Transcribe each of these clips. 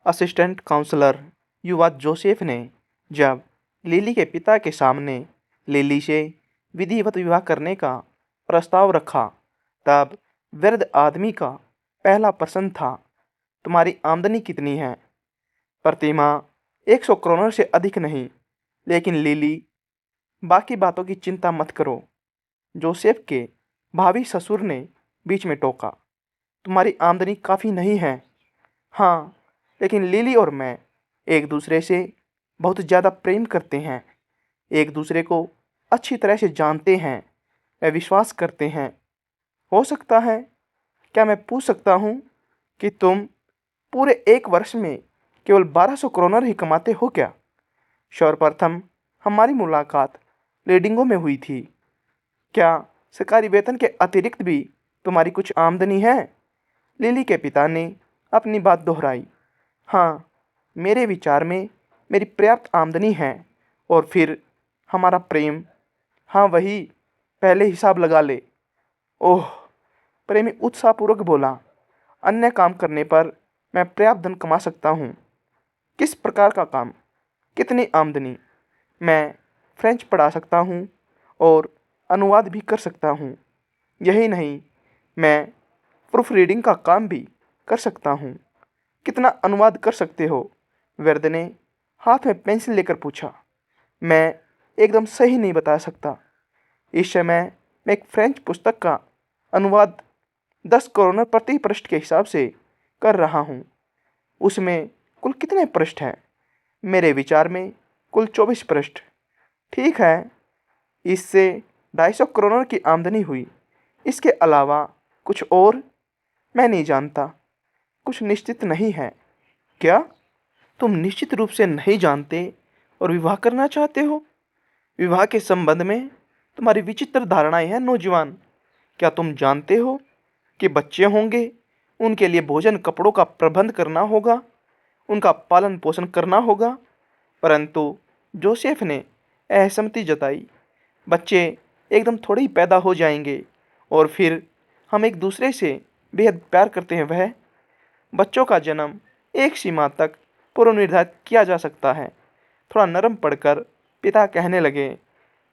Assistant counsellor युवा Joseph ने जब लिली के पिता के सामने लिली से विधिवत विवाह करने का प्रस्ताव रखा, तब वृद्ध आदमी का पहला प्रश्न था, तुम्हारी आमदनी कितनी है? प्रतिमा 100 करोड़ से अधिक नहीं। लेकिन लिली, बाकी बातों की चिंता मत करो। जोसेफ के भावी ससुर ने बीच में टोका, तुम्हारी आमदनी काफ़ी नहीं है। हाँ, लेकिन लिली और मैं एक दूसरे से बहुत ज़्यादा प्रेम करते हैं, एक दूसरे को अच्छी तरह से जानते हैं व विश्वास करते हैं। हो सकता है, क्या मैं पूछ सकता हूँ कि तुम पूरे 1 वर्ष में केवल 1200 करोड़ ही कमाते हो क्या? सर्वप्रथम हमारी मुलाकात रीडिंगों में हुई थी। क्या सरकारी वेतन के अतिरिक्त भी तुम्हारी कुछ आमदनी है? लिली के पिता ने अपनी बात दोहराई। हाँ, मेरे विचार में मेरी पर्याप्त आमदनी है। और फिर हमारा प्रेम। हाँ वही, पहले हिसाब लगा ले। ओह, प्रेमी उत्साहपूर्वक बोला, अन्य काम करने पर मैं पर्याप्त धन कमा सकता हूँ। किस प्रकार का काम? कितनी आमदनी? मैं फ्रेंच पढ़ा सकता हूँ और अनुवाद भी कर सकता हूँ। यही नहीं, मैं प्रूफ रीडिंग का काम भी कर सकता हूँ। कितना अनुवाद कर सकते हो? वृद्ध ने हाथ में पेंसिल लेकर पूछा। मैं एकदम सही नहीं बता सकता। इस समय मैं एक फ्रेंच पुस्तक का अनुवाद 10 करोड़ प्रति पृष्ठ के हिसाब से कर रहा हूँ। उसमें कुल कितने पृष्ठ हैं? मेरे विचार में कुल 24 पृष्ठ। ठीक है, इससे 250 करोड़ की आमदनी हुई। इसके अलावा कुछ और? मैं नहीं जानता, कुछ निश्चित नहीं है। क्या तुम निश्चित रूप से नहीं जानते और विवाह करना चाहते हो? विवाह के संबंध में तुम्हारी विचित्र धारणाएं हैं नौजवान। क्या तुम जानते हो कि बच्चे होंगे, उनके लिए भोजन कपड़ों का प्रबंध करना होगा, उनका पालन पोषण करना होगा? परंतु जोसेफ ने असहमति जताई। बच्चे एकदम थोड़े ही पैदा हो जाएंगे और फिर हम एक दूसरे से बेहद प्यार करते हैं। वह बच्चों का जन्म एक सीमा तक पूर्व निर्धारित किया जा सकता है। थोड़ा नरम पड़कर पिता कहने लगे,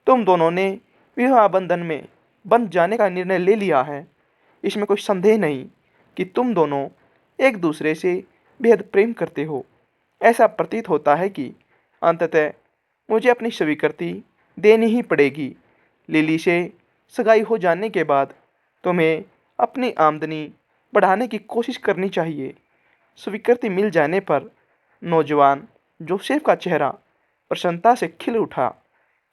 तुम दोनों ने विवाह बंधन में बंध जाने का निर्णय ले लिया है। इसमें कोई संदेह नहीं कि तुम दोनों एक दूसरे से बेहद प्रेम करते हो। ऐसा प्रतीत होता है कि अंततः मुझे अपनी स्वीकृति देनी ही पड़ेगी। लिली से सगाई हो जाने के बाद तुम्हें अपनी आमदनी बढ़ाने की कोशिश करनी चाहिए। स्वीकृति मिल जाने पर नौजवान जोसेफ का चेहरा प्रसन्नता से खिल उठा।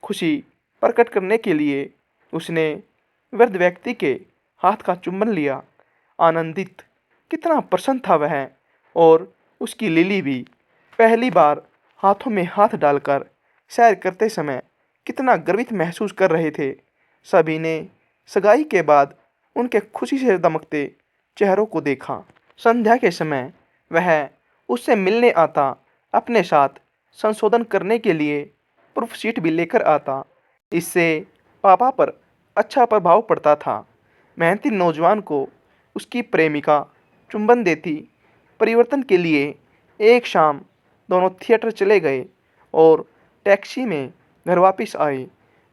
खुशी प्रकट करने के लिए उसने वृद्ध व्यक्ति के हाथ का चुंबन लिया। आनंदित, कितना प्रसन्न था वह। और उसकी लिली भी पहली बार हाथों में हाथ डालकर सैर करते समय कितना गर्वित महसूस कर रहे थे। सभी ने सगाई के बाद उनके खुशी से दमकते चेहरों को देखा। संध्या के समय वह उससे मिलने आता, अपने साथ संशोधन करने के लिए प्रूफ शीट भी लेकर आता। इससे पापा पर अच्छा प्रभाव पड़ता था। मेहनती नौजवान को उसकी प्रेमिका चुंबन देती। परिवर्तन के लिए एक शाम दोनों थिएटर चले गए और टैक्सी में घर वापस आए।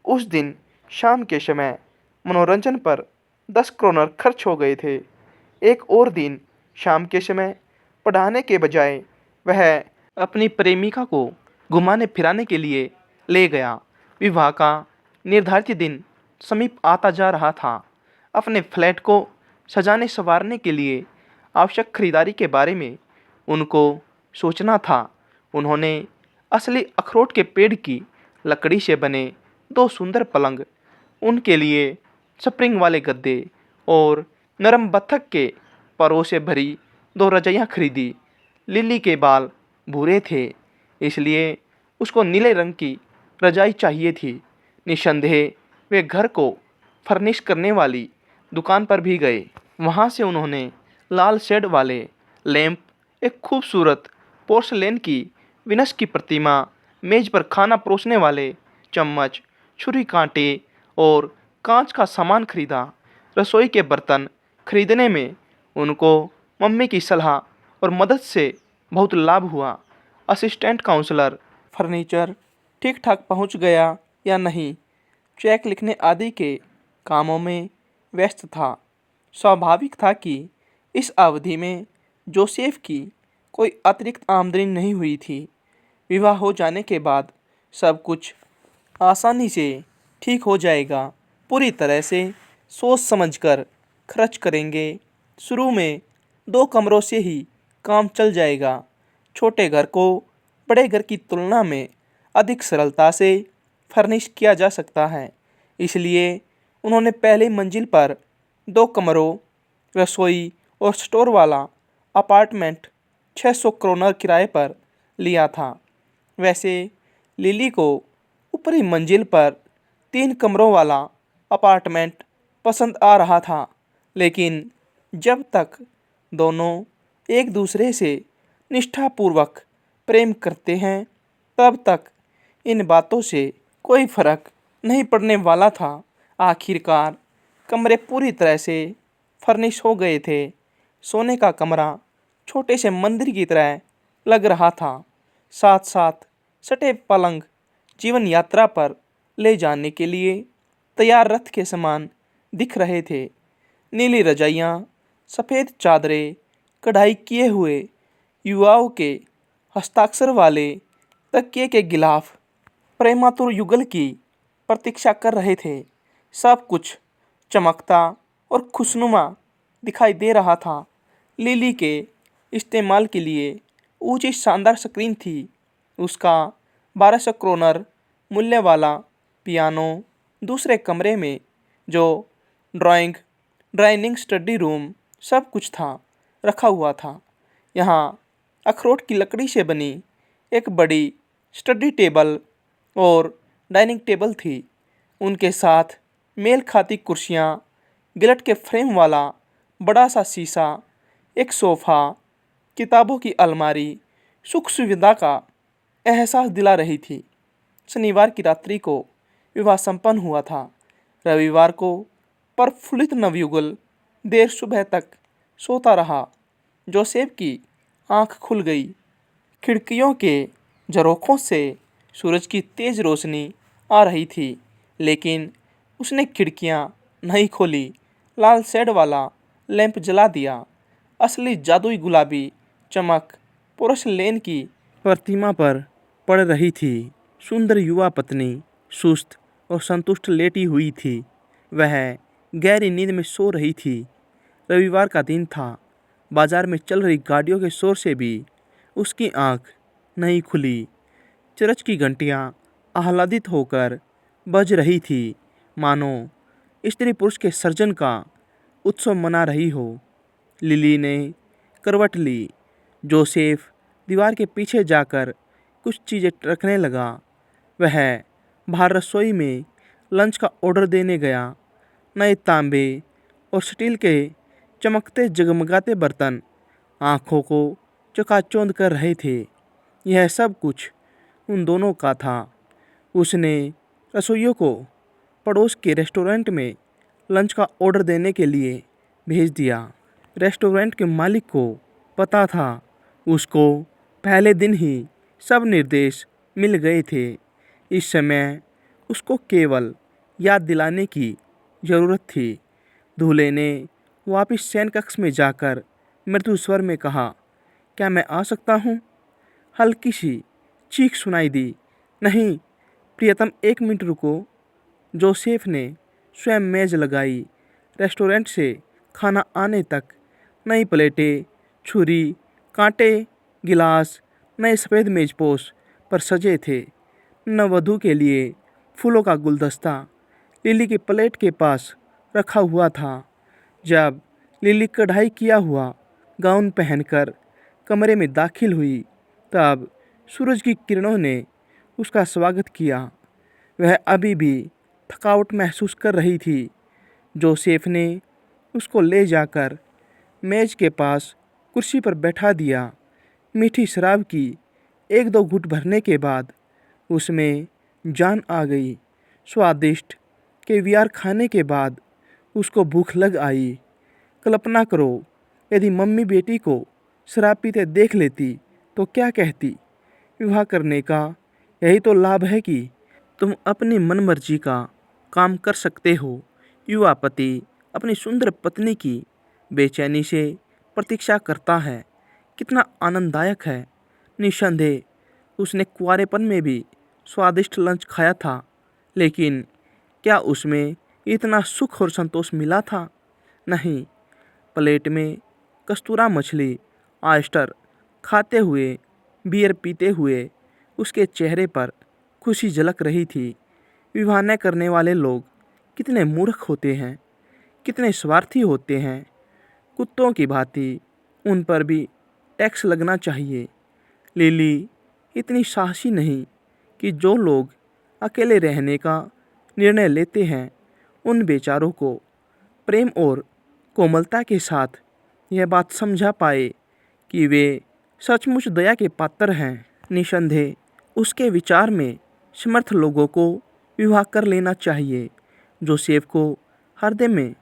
उस दिन शाम के समय मनोरंजन पर 10 करोड़ खर्च हो गए थे। एक और दिन शाम के समय पढ़ाने के बजाय वह अपनी प्रेमिका को घुमाने फिराने के लिए ले गया। विवाह का निर्धारित दिन समीप आता जा रहा था। अपने फ्लैट को सजाने संवारने के लिए आवश्यक खरीदारी के बारे में उनको सोचना था। उन्होंने असली अखरोट के पेड़ की लकड़ी से बने 2 सुंदर पलंग, उनके लिए स्प्रिंग वाले गद्दे और नरम बत्तख के परों से भरी 2 रजाइयाँ खरीदी। लिली के बाल भूरे थे, इसलिए उसको नीले रंग की रजाई चाहिए थी। निस्संदेह वे घर को फर्निश करने वाली दुकान पर भी गए। वहाँ से उन्होंने लाल शेड वाले लैंप, एक खूबसूरत पोर्सलेन की विनस की प्रतिमा, मेज पर खाना परोसने वाले चम्मच, छुरी कांटे और कांच का सामान खरीदा। रसोई के बर्तन खरीदने में उनको मम्मी की सलाह और मदद से बहुत लाभ हुआ। असिस्टेंट काउंसलर फर्नीचर ठीक ठाक पहुंच गया या नहीं, चेक लिखने आदि के कामों में व्यस्त था। स्वाभाविक था कि इस अवधि में जोसेफ की कोई अतिरिक्त आमदनी नहीं हुई थी। विवाह हो जाने के बाद सब कुछ आसानी से ठीक हो जाएगा। पूरी तरह से सोच समझकर खर्च करेंगे। शुरू में 2 कमरों से ही काम चल जाएगा। छोटे घर को बड़े घर की तुलना में अधिक सरलता से फर्निश किया जा सकता है। इसलिए उन्होंने पहली मंजिल पर 2 कमरों, रसोई और स्टोर वाला अपार्टमेंट 600 क्रोनर किराए पर लिया था। वैसे लिली को ऊपरी मंजिल पर 3 कमरों वाला अपार्टमेंट पसंद आ रहा था, लेकिन जब तक दोनों एक दूसरे से निष्ठापूर्वक प्रेम करते हैं तब तक इन बातों से कोई फर्क नहीं पड़ने वाला था। आखिरकार कमरे पूरी तरह से फर्निश हो गए थे। सोने का कमरा छोटे से मंदिर की तरह लग रहा था। साथ साथ सटे पलंग जीवन यात्रा पर ले जाने के लिए तैयार रथ के समान दिख रहे थे। नीली रजाइयाँ, सफ़ेद चादरें, कढ़ाई किए हुए युवाओं के हस्ताक्षर वाले तकिए के गिलाफ प्रेमातुर युगल की प्रतीक्षा कर रहे थे। सब कुछ चमकता और खुशनुमा दिखाई दे रहा था। लिली के इस्तेमाल के लिए ऊंची शानदार स्क्रीन थी। उसका 1200 क्रोनर मूल्य वाला पियानो दूसरे कमरे में, जो डाइनिंग स्टडी रूम सब कुछ था, रखा हुआ था। यहाँ अखरोट की लकड़ी से बनी एक बड़ी स्टडी टेबल और डाइनिंग टेबल थी। उनके साथ मेल खाती कुर्सियाँ, गिलट के फ्रेम वाला बड़ा सा शीशा, एक सोफ़ा, किताबों की अलमारी सुख सुविधा का एहसास दिला रही थी। शनिवार की रात्रि को विवाह संपन्न हुआ था। रविवार को प्रफुल्लित नवयुगल देर सुबह तक सोता रहा। जोसेफ की आंख खुल गई। खिड़कियों के झरोखों से सूरज की तेज रोशनी आ रही थी, लेकिन उसने खिड़कियां नहीं खोली। लाल शेड वाला लैंप जला दिया। असली जादुई गुलाबी चमक पोर्सिलेन की प्रतिमा पर पड़ रही थी। सुंदर युवा पत्नी सुस्त और संतुष्ट लेटी हुई थी। वह गहरी नींद में सो रही थी। रविवार का दिन था। बाजार में चल रही गाड़ियों के शोर से भी उसकी आंख नहीं खुली। चर्च की घंटियां आह्लादित होकर बज रही थी, मानो स्त्री पुरुष के सर्जन का उत्सव मना रही हो। लिली ने करवट ली। जोसेफ दीवार के पीछे जाकर कुछ चीज़ें रखने लगा। वह बाहर रसोई में लंच का ऑर्डर देने गया। नए तांबे और स्टील के चमकते जगमगाते बर्तन आँखों को चकाचौंध कर रहे थे। यह सब कुछ उन दोनों का था। उसने रसोइयों को पड़ोस के रेस्टोरेंट में लंच का ऑर्डर देने के लिए भेज दिया। रेस्टोरेंट के मालिक को पता था। उसको पहले दिन ही सब निर्देश मिल गए थे। इस समय उसको केवल याद दिलाने की ज़रूरत थी। दूल्हे ने वापस शयन कक्ष में जाकर मृदु स्वर में कहा, क्या मैं आ सकता हूँ? हल्की सी चीख सुनाई दी। नहीं प्रियतम, 1 मिनट रुको। जोसेफ ने स्वयं मेज लगाई। रेस्टोरेंट से खाना आने तक नई प्लेटें, छुरी, कांटे, गिलास नए सफ़ेद मेजपोश पर सजे थे। नववधु के लिए फूलों का गुलदस्ता लिली की प्लेट के पास रखा हुआ था। जब लिली कढ़ाई किया हुआ गाउन पहनकर कमरे में दाखिल हुई, तब सूरज की किरणों ने उसका स्वागत किया। वह अभी भी थकावट महसूस कर रही थी। जोसेफ ने उसको ले जाकर मेज के पास कुर्सी पर बैठा दिया। मीठी शराब की 1-2 घूंट भरने के बाद उसमें जान आ गई। स्वादिष्ट कैवियार खाने के बाद उसको भूख लग आई। कल्पना करो, यदि मम्मी बेटी को शराब पीते देख लेती तो क्या कहती? विवाह करने का यही तो लाभ है कि तुम अपनी मनमर्जी का काम कर सकते हो। युवा पति अपनी सुंदर पत्नी की बेचैनी से प्रतीक्षा करता है। कितना आनंददायक है। निस्संदेह उसने कुंवारेपन में भी स्वादिष्ट लंच खाया था, लेकिन क्या उसमें इतना सुख और संतोष मिला था? नहीं। प्लेट में कस्तूरा मछली, ऑयस्टर खाते हुए, बियर पीते हुए उसके चेहरे पर खुशी झलक रही थी। विवाह न करने वाले लोग कितने मूर्ख होते हैं, कितने स्वार्थी होते हैं। कुत्तों की भांति उन पर भी टैक्स लगना चाहिए। लिली इतनी साहसी नहीं कि जो लोग अकेले रहने का निर्णय लेते हैं उन बेचारों को प्रेम और कोमलता के साथ यह बात समझा पाए कि वे सचमुच दया के पात्र हैं। निसंदेह उसके विचार में समर्थ लोगों को विवाह कर लेना चाहिए। जोसेफ को हृदय में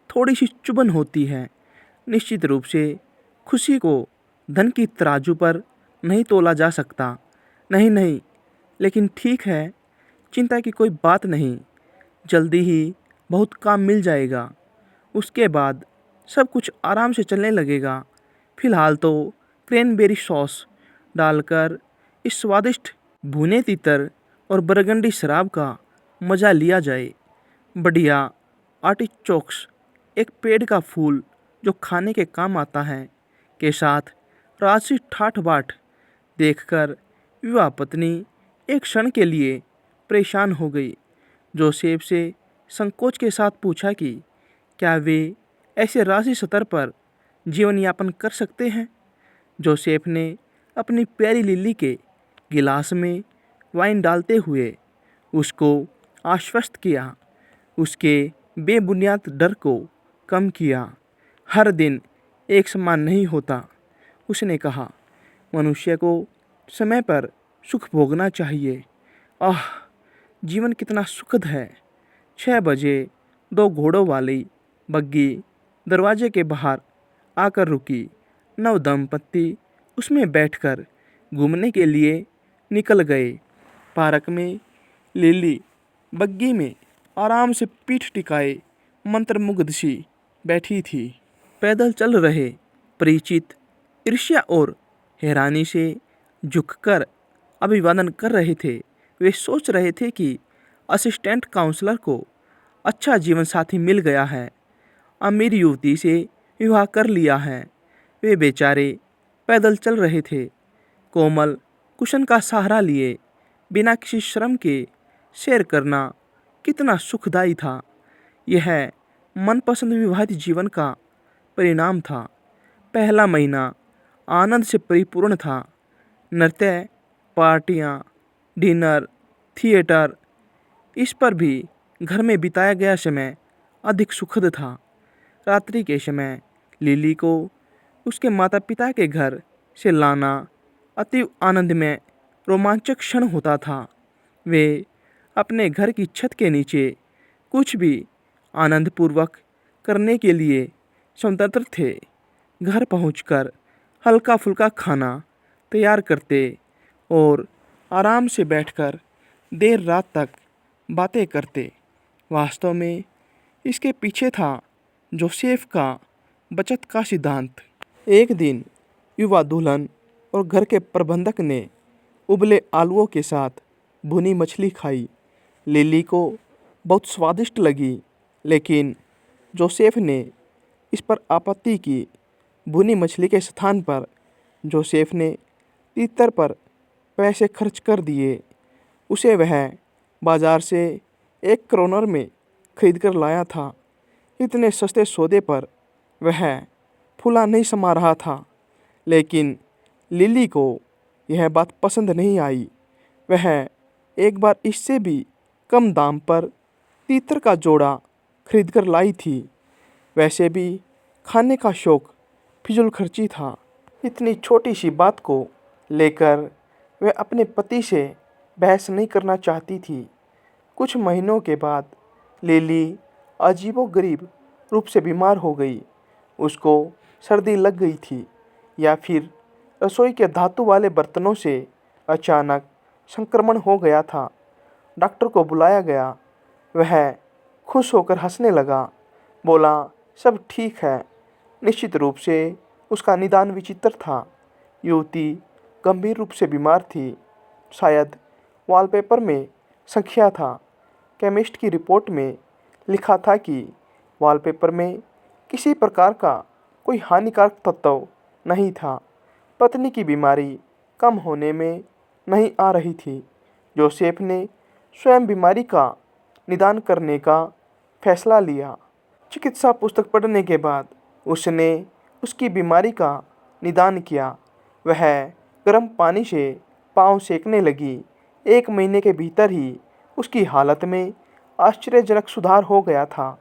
थोड़ी सी चुभन होती है। निश्चित रूप से खुशी को धन की तराजू पर नहीं तोला जा सकता। नहीं नहीं, लेकिन ठीक है, चिंता की कोई बात नहीं। जल्दी ही बहुत काम मिल जाएगा। उसके बाद सब कुछ आराम से चलने लगेगा। फिलहाल तो क्रैनबेरी सॉस डालकर इस स्वादिष्ट भुने तीतर और बरगंडी शराब का मज़ा लिया जाए। बढ़िया आर्टिचोक्स, एक पेड़ का फूल जो खाने के काम आता है, के साथ राशि ठाठ बाट देखकर युवा पत्नी एक क्षण के लिए परेशान हो गई। जोसेफ से संकोच के साथ पूछा कि क्या वे ऐसे राशि स्तर पर जीवन यापन कर सकते हैं। जोसेफ ने अपनी प्यारी लिली के गिलास में वाइन डालते हुए उसको आश्वस्त किया, उसके बेबुनियाद डर को कम किया। हर दिन एक समान नहीं होता, उसने कहा। मनुष्य को समय पर सुख भोगना चाहिए। आह, जीवन कितना सुखद है। 6 बजे 2 घोड़ों वाली बग्गी दरवाजे के बाहर आकर रुकी। नव दंपत्ति उसमें बैठकर घूमने के लिए निकल गए। पार्क में लिली बग्गी में आराम से पीठ टिकाए मंत्रमुग्ध सी बैठी थी। पैदल चल रहे परिचित ईर्ष्या और हैरानी से झुककर अभिवादन कर रहे थे। वे सोच रहे थे कि असिस्टेंट काउंसलर को अच्छा जीवन साथी मिल गया है, अमीर युवती से विवाह कर लिया है। वे बेचारे पैदल चल रहे थे, कोमल कुशन का सहारा लिए, बिना किसी श्रम के सैर करना कितना सुखदायी था। यह मनपसंद विवाहित जीवन का परिणाम था। पहला महीना आनंद से परिपूर्ण था। नृत्य, पार्टियां, डिनर, थिएटर, इस पर भी घर में बिताया गया समय अधिक सुखद था। रात्रि के समय लिली को उसके माता पिता के घर से लाना अति आनंदमय रोमांचक क्षण होता था। वे अपने घर की छत के नीचे कुछ भी आनंदपूर्वक करने के लिए स्वतंत्र थे। घर पहुंचकर हल्का फुल्का खाना तैयार करते और आराम से बैठकर देर रात तक बातें करते। वास्तव में इसके पीछे था जोसेफ का बचत का सिद्धांत। एक दिन युवा दुल्हन और घर के प्रबंधक ने उबले आलूओं के साथ भुनी मछली खाई। लिली को बहुत स्वादिष्ट लगी, लेकिन जोसेफ ने इस पर आपत्ति की। भुनी मछली के स्थान पर जोसेफ ने तीतर पर पैसे खर्च कर दिए। उसे वह बाजार से 1 क्रोनर में खरीद कर लाया था। इतने सस्ते सौदे पर वह फूला नहीं समा रहा था, लेकिन लिली को यह बात पसंद नहीं आई। वह एक बार इससे भी कम दाम पर तीतर का जोड़ा खरीद कर लाई थी। वैसे भी खाने का शौक फिजूल खर्ची था। इतनी छोटी सी बात को लेकर वह अपने पति से बहस नहीं करना चाहती थी। कुछ महीनों के बाद लिली अजीबोगरीब रूप से बीमार हो गई। उसको सर्दी लग गई थी या फिर रसोई के धातु वाले बर्तनों से अचानक संक्रमण हो गया था। डॉक्टर को बुलाया गया। वह खुश होकर हंसने लगा। बोला, सब ठीक है। निश्चित रूप से उसका निदान विचित्र था। युवती गंभीर रूप से बीमार थी। शायद वॉलपेपर में संख्या था। केमिस्ट की रिपोर्ट में लिखा था कि वॉलपेपर में किसी प्रकार का कोई हानिकारक तत्व नहीं था। पत्नी की बीमारी कम होने में नहीं आ रही थी। जोसेफ ने स्वयं बीमारी का निदान करने का फैसला लिया। चिकित्सा पुस्तक पढ़ने के बाद उसने उसकी बीमारी का निदान किया। वह गर्म पानी से पाँव सेकने लगी। 1 महीने के भीतर ही उसकी हालत में आश्चर्यजनक सुधार हो गया था।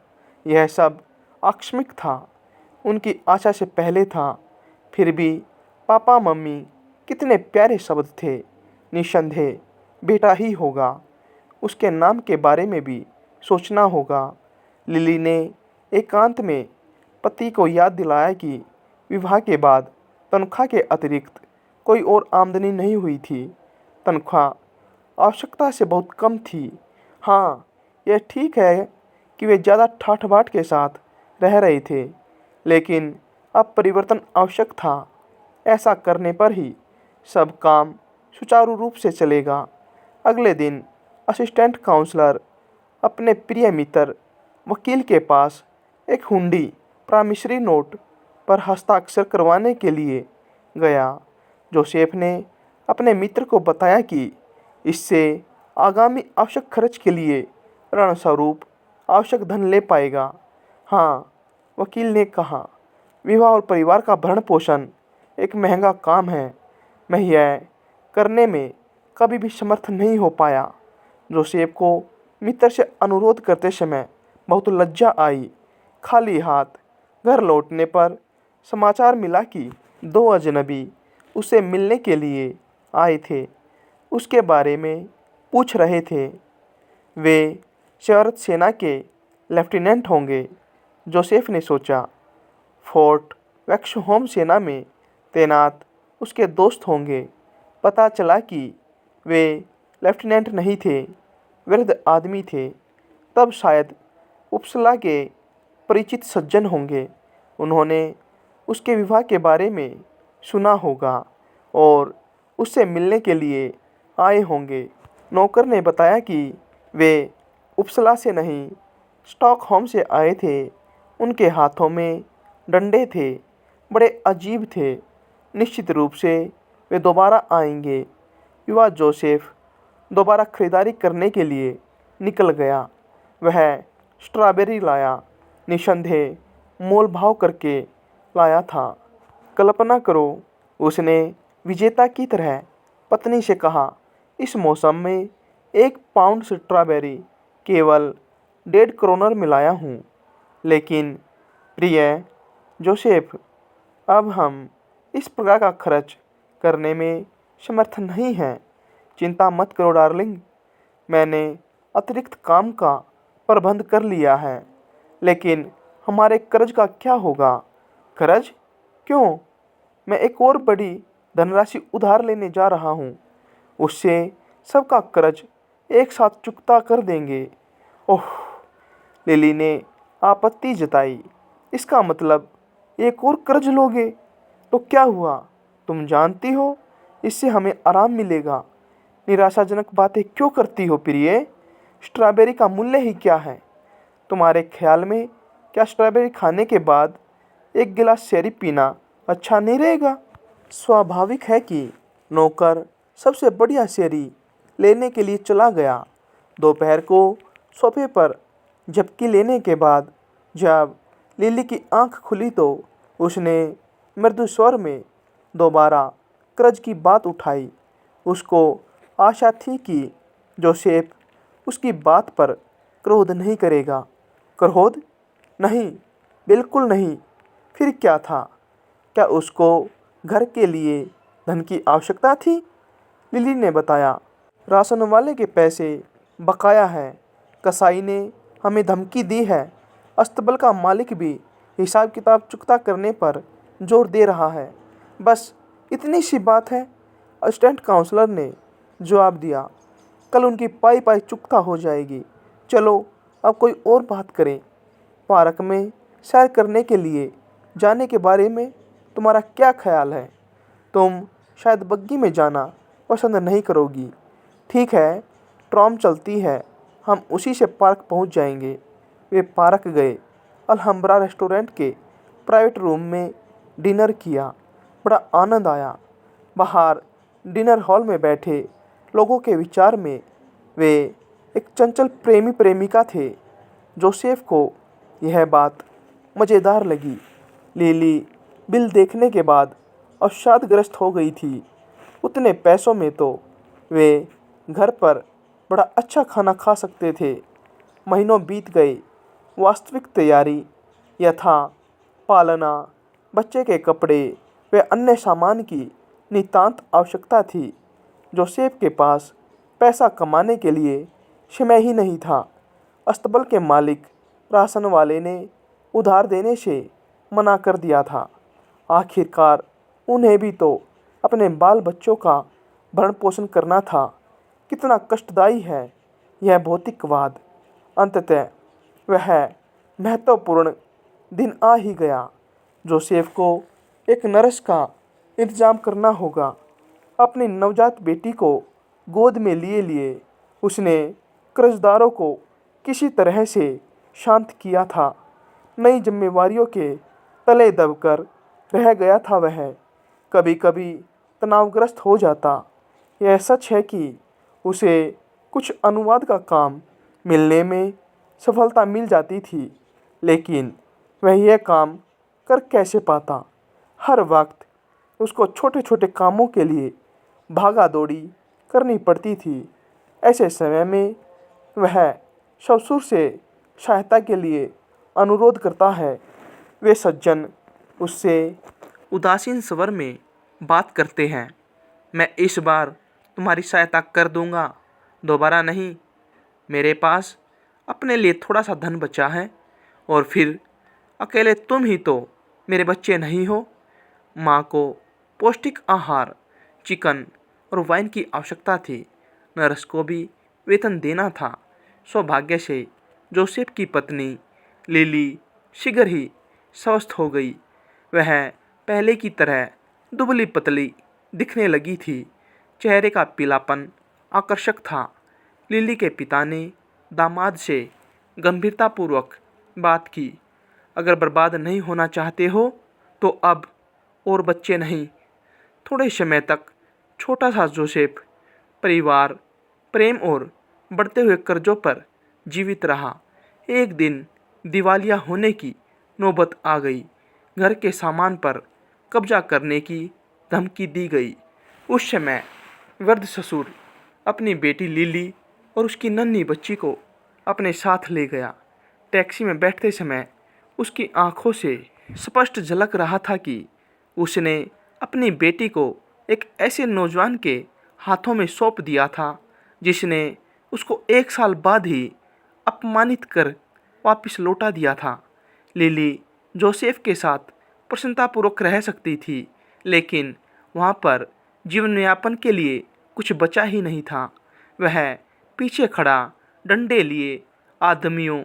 यह सब आकस्मिक था, उनकी आशा से पहले था। फिर भी पापा मम्मी कितने प्यारे शब्द थे। निस्संदेह बेटा ही होगा। उसके नाम के बारे में भी सोचना होगा। लिली ने एकांत में पति को याद दिलाया कि विवाह के बाद तनख्वाह के अतिरिक्त कोई और आमदनी नहीं हुई थी। तनख्वाह आवश्यकता से बहुत कम थी। हाँ, यह ठीक है कि वे ज़्यादा ठाठ-बाट के साथ रह रहे थे, लेकिन अब परिवर्तन आवश्यक था। ऐसा करने पर ही सब काम सुचारू रूप से चलेगा। अगले दिन असिस्टेंट काउंसलर अपने प्रिय मित्र वकील के पास एक हुंडी प्रॉमिसरी नोट पर हस्ताक्षर करवाने के लिए गया। जोसेफ ने अपने मित्र को बताया कि इससे आगामी आवश्यक खर्च के लिए ऋण स्वरूप आवश्यक धन ले पाएगा। हाँ, वकील ने कहा, विवाह और परिवार का भरण पोषण एक महंगा काम है। मैं यह करने में कभी भी समर्थ नहीं हो पाया। जोसेफ को मित्र से अनुरोध करते समय बहुत लज्जा आई। खाली हाथ घर लौटने पर समाचार मिला कि 2 अजनबी उसे मिलने के लिए आए थे। उसके बारे में पूछ रहे थे। वे शरत सेना के लेफ्टिनेंट होंगे। जोसेफ ने सोचा, फोर्ट वैक्सहोम सेना में तैनात उसके दोस्त होंगे। पता चला कि वे लेफ्टिनेंट नहीं थे, वृद्ध आदमी थे। तब शायद उपसला के परिचित सज्जन होंगे। उन्होंने उसके विवाह के बारे में सुना होगा और उससे मिलने के लिए आए होंगे। नौकर ने बताया कि वे उपसला से नहीं, स्टॉकहोम से आए थे। उनके हाथों में डंडे थे, बड़े अजीब थे। निश्चित रूप से वे दोबारा आएंगे। युवा जोसेफ दोबारा खरीदारी करने के लिए निकल गया। वह स्ट्रॉबेरी लाया, निस्संदेह मोल भाव करके लाया था। कल्पना करो, उसने विजेता की तरह पत्नी से कहा, इस मौसम में 1 पाउंड स्ट्रॉबेरी केवल 1.5 क्रोनर में लाया हूँ। लेकिन प्रिय जोसेफ, अब हम इस प्रकार का खर्च करने में समर्थ नहीं हैं। चिंता मत करो डार्लिंग, मैंने अतिरिक्त काम का प्रबंध कर लिया है। लेकिन हमारे कर्ज का क्या होगा? कर्ज? क्यों? मैं एक और बड़ी धनराशि उधार लेने जा रहा हूँ। उससे सबका कर्ज एक साथ चुकता कर देंगे। ओह! लिली ने आपत्ति जताई। इसका मतलब एक और कर्ज लोगे? तो क्या हुआ? तुम जानती हो, इससे हमें आराम मिलेगा। निराशाजनक बातें क्यों करती हो प्रिय? स्ट्रॉबेरी का मूल्य ही क्या है? तुम्हारे ख्याल में क्या स्ट्रॉबेरी खाने के बाद 1 गिलास शेरी पीना अच्छा नहीं रहेगा? स्वाभाविक है कि नौकर सबसे बढ़िया शेरी लेने के लिए चला गया। दोपहर को सोफे पर झपकी लेने के बाद जब लिली की आंख खुली तो उसने मृदु स्वर में दोबारा कर्ज की बात उठाई। उसको आशा थी कि जोसेफ उसकी बात पर क्रोध नहीं करेगा। क्रोध? नहीं, बिल्कुल नहीं। फिर क्या था? क्या उसको घर के लिए धन की आवश्यकता थी? लिली ने बताया, राशन वाले के पैसे बकाया है। कसाई ने हमें धमकी दी है। अस्तबल का मालिक भी हिसाब किताब चुकता करने पर जोर दे रहा है। बस इतनी सी बात है, असिस्टेंट काउंसलर ने जवाब दिया। कल उनकी पाई पाई चुकता हो जाएगी। चलो अब कोई और बात करें। पार्क में सैर करने के लिए जाने के बारे में तुम्हारा क्या ख्याल है? तुम शायद बग्गी में जाना पसंद नहीं करोगी। ठीक है, ट्राम चलती है, हम उसी से पार्क पहुंच जाएंगे। वे पार्क गए। अलहम्ब्रा रेस्टोरेंट के प्राइवेट रूम में डिनर किया। बड़ा आनंद आया। बाहर डिनर हॉल में बैठे लोगों के विचार में वे एक चंचल प्रेमी प्रेमिका थे। जोसेफ को यह बात मज़ेदार लगी। लिली बिल देखने के बाद अवसादग्रस्त हो गई थी। उतने पैसों में तो वे घर पर बड़ा अच्छा खाना खा सकते थे। महीनों बीत गए। वास्तविक तैयारी, यथा पालना, बच्चे के कपड़े व अन्य सामान की नितांत आवश्यकता थी। जोसेफ के पास पैसा कमाने के लिए समय ही नहीं था। अस्तबल के मालिक राशन वाले ने उधार देने से मना कर दिया था। आखिरकार उन्हें भी तो अपने बाल बच्चों का भरण पोषण करना था। कितना कष्टदायी है यह भौतिकवाद। अंततः वह महत्वपूर्ण दिन आ ही गया। जोसेफ को एक नर्स का इंतजाम करना होगा। अपनी नवजात बेटी को गोद में लिए लिए उसने कर्जदारों को किसी तरह से शांत किया था। नई जिम्मेवारियों के तले दबकर रह गया था वह। कभी कभी तनावग्रस्त हो जाता। यह सच है कि उसे कुछ अनुवाद का काम मिलने में सफलता मिल जाती थी, लेकिन वह यह काम कर कैसे पाता? हर वक्त उसको छोटे छोटे कामों के लिए भागा दौड़ी करनी पड़ती थी। ऐसे समय में वह ससुर से सहायता के लिए अनुरोध करता है। वे सज्जन उससे उदासीन स्वर में बात करते हैं। मैं इस बार तुम्हारी सहायता कर दूंगा, दोबारा नहीं। मेरे पास अपने लिए थोड़ा सा धन बचा है, और फिर अकेले तुम ही तो मेरे बच्चे नहीं हो। माँ को पौष्टिक आहार, चिकन और वाइन की आवश्यकता थी। नर्स को भी वेतन देना था। सौभाग्य से जोसेफ की पत्नी लिली शीघ्र ही स्वस्थ हो गई। वह पहले की तरह दुबली पतली दिखने लगी थी। चेहरे का पीलापन आकर्षक था। लिली के पिता ने दामाद से गंभीरतापूर्वक बात की। अगर बर्बाद नहीं होना चाहते हो तो अब और बच्चे नहीं। थोड़े समय तक छोटा सा जोसेफ परिवार, प्रेम और बढ़ते हुए कर्जों पर जीवित रहा। एक दिन दिवालिया होने की नौबत आ गई। घर के सामान पर कब्जा करने की धमकी दी गई। उस समय वृद्ध ससुर अपनी बेटी लिली और उसकी नन्ही बच्ची को अपने साथ ले गया। टैक्सी में बैठते समय उसकी आंखों से स्पष्ट झलक रहा था कि उसने अपनी बेटी को एक ऐसे नौजवान के हाथों में सौंप दिया था जिसने उसको 1 साल बाद ही अपमानित कर वापस लौटा दिया था। लिली जोसेफ के साथ प्रसन्नतापूर्वक रह सकती थी, लेकिन वहाँ पर जीवन यापन के लिए कुछ बचा ही नहीं था। वह पीछे खड़ा डंडे लिए आदमियों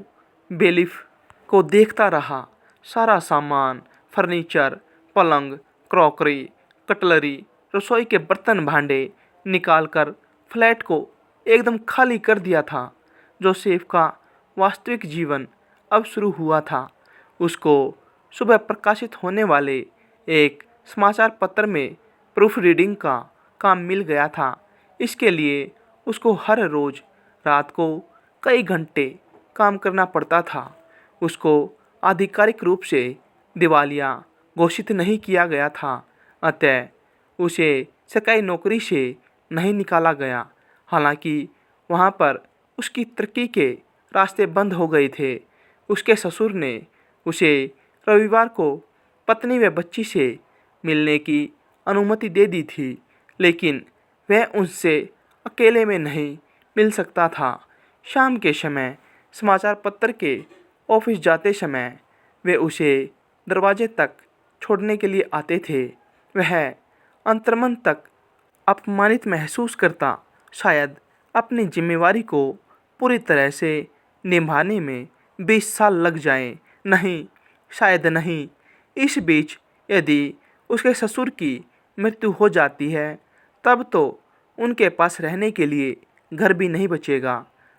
बेलिफ को देखता रहा। सारा सामान, फर्नीचर, पलंग, क्रॉकरी, कटलरी, रसोई के बर्तन भांडे निकालकर फ्लैट को एकदम खाली कर दिया था। जोसेफ का वास्तविक जीवन अब शुरू हुआ था। उसको सुबह प्रकाशित होने वाले एक समाचार पत्र में प्रूफ रीडिंग का काम मिल गया था। इसके लिए उसको हर रोज़ रात को कई घंटे काम करना पड़ता था। उसको आधिकारिक रूप से दिवालिया घोषित नहीं किया गया था, अतः उसे सरकारी नौकरी से नहीं निकाला गया। हालांकि वहाँ पर उसकी तरक्की के रास्ते बंद हो गए थे। उसके ससुर ने उसे रविवार को पत्नी व बच्ची से मिलने की अनुमति दे दी थी, लेकिन वह उनसे अकेले में नहीं मिल सकता था। शाम के समय समाचार पत्र के ऑफिस जाते समय वे उसे दरवाजे तक छोड़ने के लिए आते थे। वह अंतर्मन तक अपमानित महसूस करता। शायद अपनी जिम्मेवारी को पूरी तरह से निभाने में 20 साल लग जाएं। नहीं, शायद नहीं। इस बीच यदि उसके ससुर की मृत्यु हो जाती है तब तो उनके पास रहने के लिए घर भी नहीं बचेगा।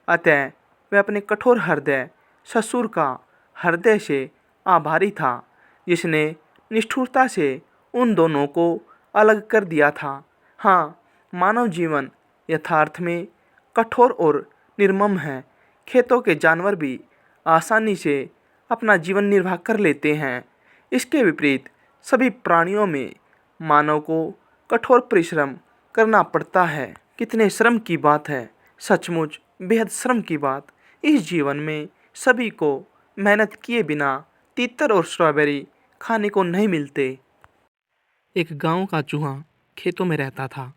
अतः वह अपने कठोर हृदय ससुर का हृदय से आभारी था, जिसने निष्ठुरता से उन दोनों को अलग कर दिया था। हाँ, मानव जीवन यथार्थ में कठोर और निर्मम है। खेतों के जानवर भी आसानी से अपना जीवन निर्वाह कर लेते हैं। इसके विपरीत सभी प्राणियों में मानव को कठोर परिश्रम करना पड़ता है। कितने श्रम की बात है, सचमुच बेहद श्रम की बात। इस जीवन में सभी को मेहनत किए बिना तीतर और स्ट्रॉबेरी खाने को नहीं मिलते। एक गांव का चूहा खेतों में रहता था।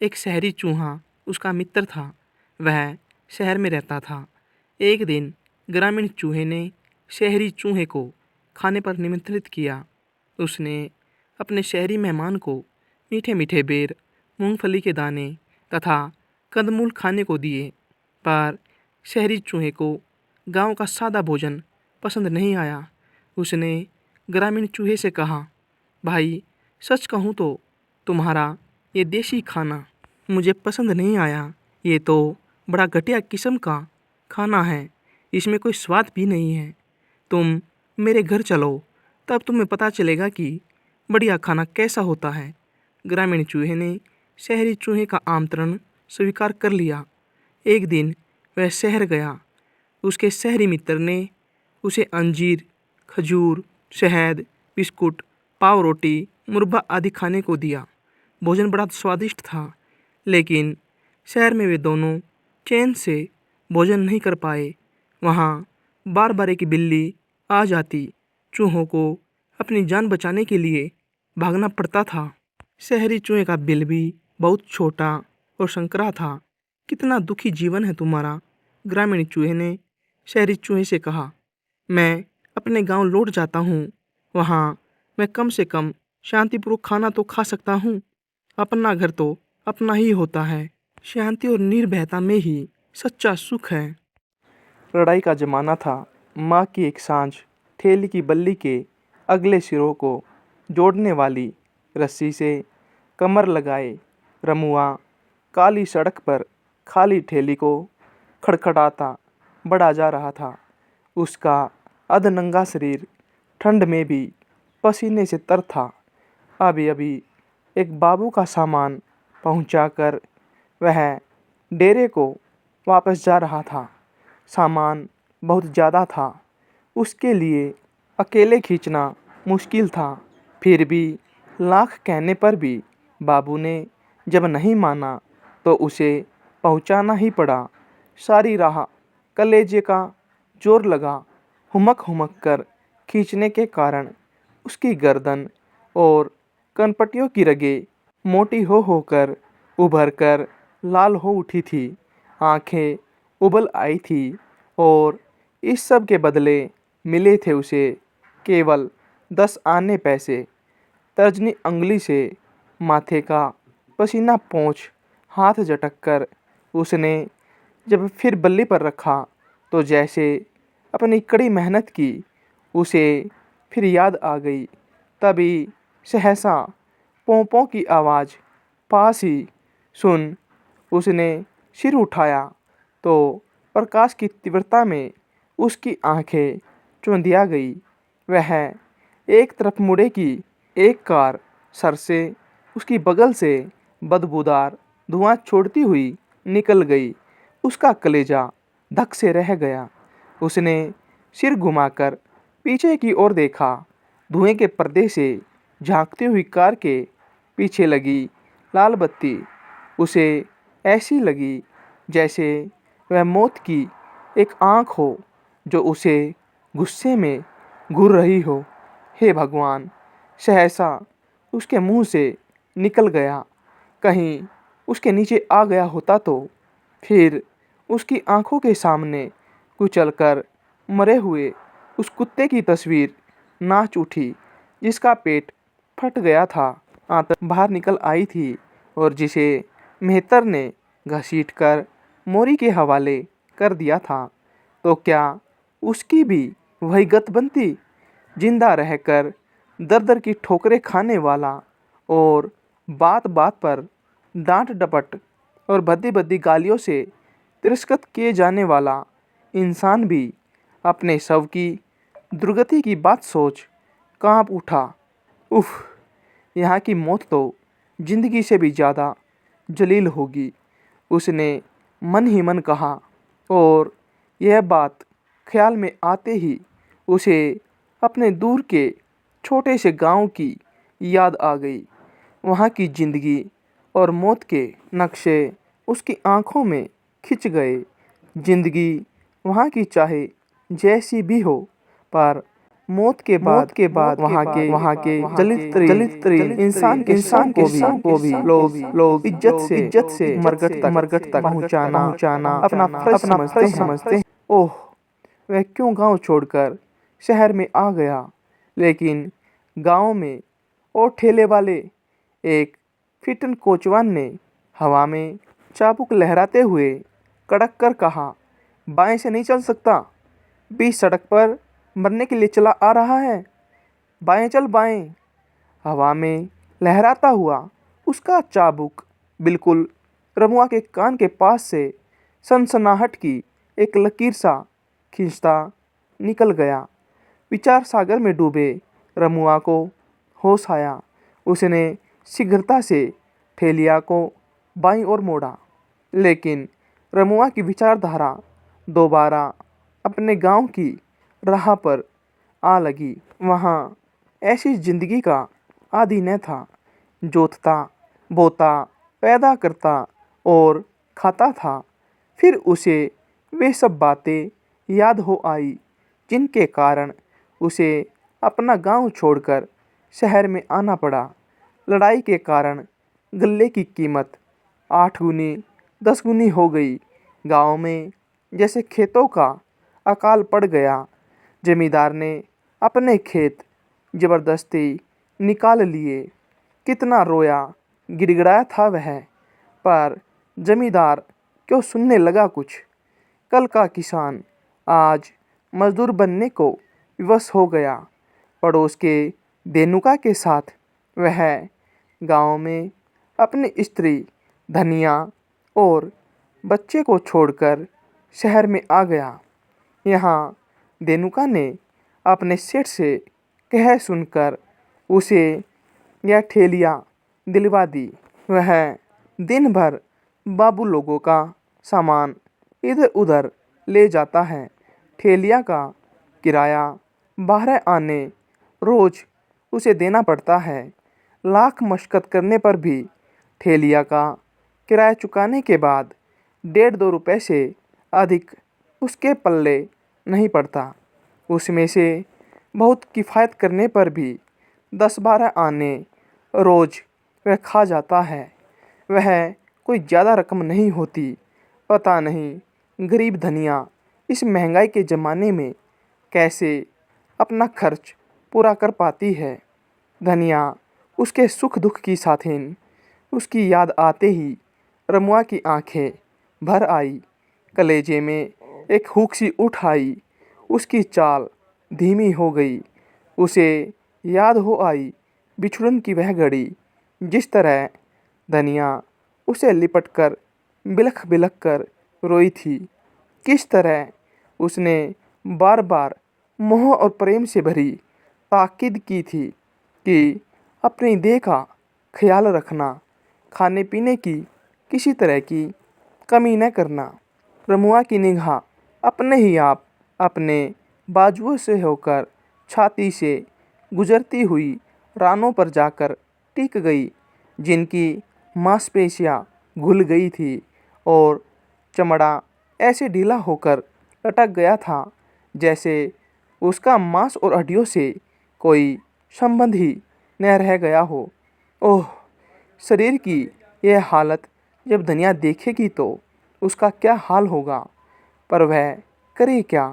एक शहरी चूहा उसका मित्र था। वह शहर में रहता था। एक दिन ग्रामीण चूहे ने शहरी चूहे को खाने पर निमंत्रित किया। उसने अपने शहरी मेहमान को मीठे मीठे बेर, मूंगफली के दाने तथा कंदमूल खाने को दिए, पर शहरी चूहे को गांव का सादा भोजन पसंद नहीं आया। उसने ग्रामीण चूहे से कहा, भाई, सच कहूँ तो तुम्हारा ये देसी खाना मुझे पसंद नहीं आया। ये तो बड़ा घटिया किस्म का खाना है, इसमें कोई स्वाद भी नहीं है। तुम मेरे घर चलो, तब तुम्हें पता चलेगा कि बढ़िया खाना कैसा होता है। ग्रामीण चूहे ने शहरी चूहे का आमंत्रण स्वीकार कर लिया। एक दिन वह शहर गया। उसके शहरी मित्र ने उसे अंजीर, खजूर, शहद, बिस्कुट, पाव रोटी, मुरब्बा आदि खाने को दिया। भोजन बड़ा स्वादिष्ट था, लेकिन शहर में वे दोनों चैन से भोजन नहीं कर पाए। वहाँ बार बार एक बिल्ली आ जाती। चूहों को अपनी जान बचाने के लिए भागना पड़ता था। शहरी चूहे का बिल भी बहुत छोटा और संकरा था। कितना दुखी जीवन है तुम्हारा। ग्रामीण चूहे ने शहरी चूहे से कहा, मैं अपने गांव लौट जाता हूँ। वहाँ मैं कम से कम शांतिपूर्वक खाना तो खा सकता हूँ। अपना घर तो अपना ही होता है। शांति और निर्भयता में ही सच्चा सुख है। लड़ाई का जमाना था। माँ की एक सांझ ठेली की बल्ली के अगले सिरों को जोड़ने वाली रस्सी से कमर लगाए रमुआ काली सड़क पर खाली ठेली को खड़खड़ाता बढ़ा जा रहा था। उसका अधनंगा शरीर ठंड में भी पसीने से तर था। अभी अभी एक बाबू का सामान पहुंचाकर वह डेरे को वापस जा रहा था। सामान बहुत ज़्यादा था। उसके लिए अकेले खींचना मुश्किल था। फिर भी लाख कहने पर भी बाबू ने जब नहीं माना तो उसे पहुंचाना ही पड़ा। सारी राह कलेजे का जोर लगा। हुमक हुमक कर खींचने के कारण उसकी गर्दन और कनपटियों की रगें मोटी हो होकर उभर कर लाल हो उठी थी। आंखें उबल आई थी और इस सब के बदले मिले थे उसे केवल 10 आने पैसे। तर्जनी अंगुली से माथे का पसीना पोंछ हाथ झटक कर उसने जब फिर बल्ली पर रखा तो जैसे अपनी कड़ी मेहनत की उसे फिर याद आ गई। तभी सहसा पों पों की आवाज़ पास ही सुन उसने सिर उठाया तो प्रकाश की तीव्रता में उसकी आंखें चौंधिया गई। वह एक तरफ मुड़े कि एक कार सर से उसकी बगल से बदबूदार धुआं छोड़ती हुई निकल गई। उसका कलेजा धक से रह गया। उसने सिर घुमाकर पीछे की ओर देखा। धुएं के पर्दे से झांकती हुई कार के पीछे लगी लाल बत्ती उसे ऐसी लगी जैसे वह मौत की एक आँख हो जो उसे गुस्से में घूर रही हो। हे भगवान! सहसा उसके मुंह से निकल गया। कहीं उसके नीचे आ गया होता तो। फिर उसकी आंखों के सामने कुचलकर मरे हुए उस कुत्ते की तस्वीर नाच उठी जिसका पेट फट गया था। आंत बाहर निकल आई थी और जिसे मेहतर ने घसीटकर मोरी के हवाले कर दिया था, तो क्या उसकी भी वही गत बनती? जिंदा रहकर दर-दर की ठोकरें खाने वाला और बात-बात पर डांट डपट और भद्दी-भद्दी गालियों से तिरस्कृत किए जाने वाला इंसान भी अपने शव की दुर्गति की बात सोच कांप उठा। उफ! यहाँ की मौत तो जिंदगी से भी ज़्यादा जलील होगी, उसने मन ही मन कहा और यह बात ख्याल में आते ही उसे अपने दूर के छोटे से गांव की याद आ गई। वहाँ की जिंदगी और मौत के नक्शे उसकी आंखों में खिंच गए। जिंदगी वहाँ की चाहे जैसी भी हो, पर मौत के बाद वहाँ के दलित तरीन इंसान के शव को भी लोग इज्जत से मरगट तक पहुँचाना अपना फर्ज समझते हैं। ओह! वह क्यों गांव छोड़कर शहर में आ गया? लेकिन गांव में और ठेले वाले एक फिटन कोचवान ने हवा में चाबुक लहराते हुए कड़क कर कहा, बाएं से नहीं चल सकता। बीच सड़क पर मरने के लिए चला आ रहा है। बाएं चल बाएं। हवा में लहराता हुआ उसका चाबुक बिल्कुल रमुआ के कान के पास से सनसनाहट की एक लकीर सा खींचता निकल गया। विचार सागर में डूबे रमुआ को होश आया। उसने शीघ्रता से ठेलिया को बाईं ओर मोड़ा, लेकिन रमुआ की विचारधारा दोबारा अपने गांव की राह पर आ लगी। वहाँ ऐसी जिंदगी का आदी न था। जोतता, बोता, पैदा करता और खाता था। फिर उसे वे सब बातें याद हो आई जिनके कारण उसे अपना गांव छोड़कर शहर में आना पड़ा। लड़ाई के कारण गल्ले की कीमत 8 गुनी 10 गुनी हो गई। गांव में जैसे खेतों का अकाल पड़ गया। जमींदार ने अपने खेत जबरदस्ती निकाल लिए। कितना रोया गिड़गिड़ाया था वह, पर जमींदार क्यों सुनने लगा कुछ। कल का किसान आज मजदूर बनने को विवश हो गया। पड़ोस के देनुका के साथ वह गांव में अपनी स्त्री, धनिया और बच्चे को छोड़कर शहर में आ गया। यहाँ देनुका ने अपने सेठ से कह सुनकर उसे यह ठेलिया दिलवा दी। वह दिन भर बाबू लोगों का सामान इधर उधर ले जाता है। ठेलिया का किराया 12 आने रोज उसे देना पड़ता है। लाख मशक्कत करने पर भी ठेलिया का किराया चुकाने के बाद 1.5-2 रुपए से अधिक उसके पल्ले नहीं पड़ता। उसमें से बहुत किफ़ायत करने पर भी 10-12 आने रोज वह खा जाता है। वह कोई ज़्यादा रकम नहीं होती। पता नहीं गरीब धनिया इस महंगाई के ज़माने में कैसे अपना खर्च पूरा कर पाती है। धनिया उसके सुख दुख की साथिन। उसकी याद आते ही रमुआ की आंखें भर आई। कलेजे में एक हुक सी उठ आई। उसकी चाल धीमी हो गई। उसे याद हो आई बिछुड़न की वह घड़ी, जिस तरह धनिया उसे लिपट कर बिलख बिलख कर रोई थी। किस तरह उसने बार बार मोह और प्रेम से भरी ताकीद की थी कि अपनी देह का ख्याल रखना, खाने पीने की किसी तरह की कमी न करना। रमुआ की निगाह अपने ही आप अपने बाजुओं से होकर छाती से गुजरती हुई रानों पर जाकर टिक गई, जिनकी मांसपेशियां घुल गई थी और चमड़ा ऐसे ढीला होकर लटक गया था जैसे उसका मांस और हड्डियों से कोई संबंध ही न रह गया हो। ओह! शरीर की यह हालत जब धनिया देखेगी तो उसका क्या हाल होगा। पर वह करे क्या।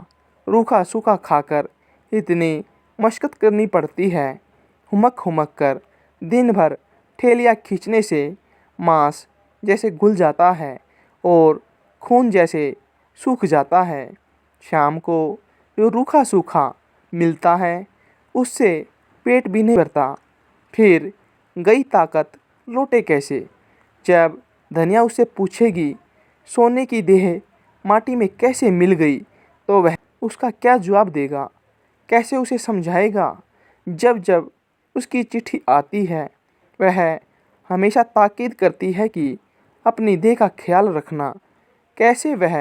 रूखा सूखा खाकर इतनी मशक्कत करनी पड़ती है। हुमक हुमक कर दिन भर ठेलियाँ खींचने से मांस जैसे घुल जाता है और खून जैसे सूख जाता है। शाम को जो रूखा सूखा मिलता है उससे पेट भी नहीं भरता। फिर गई ताकत लौटे कैसे? जब धनिया उससे पूछेगी सोने की देह माटी में कैसे मिल गई, तो वह उसका क्या जवाब देगा? कैसे उसे समझाएगा? जब जब उसकी चिट्ठी आती है वह हमेशा ताकीद करती है कि अपनी देह का ख्याल रखना। कैसे वह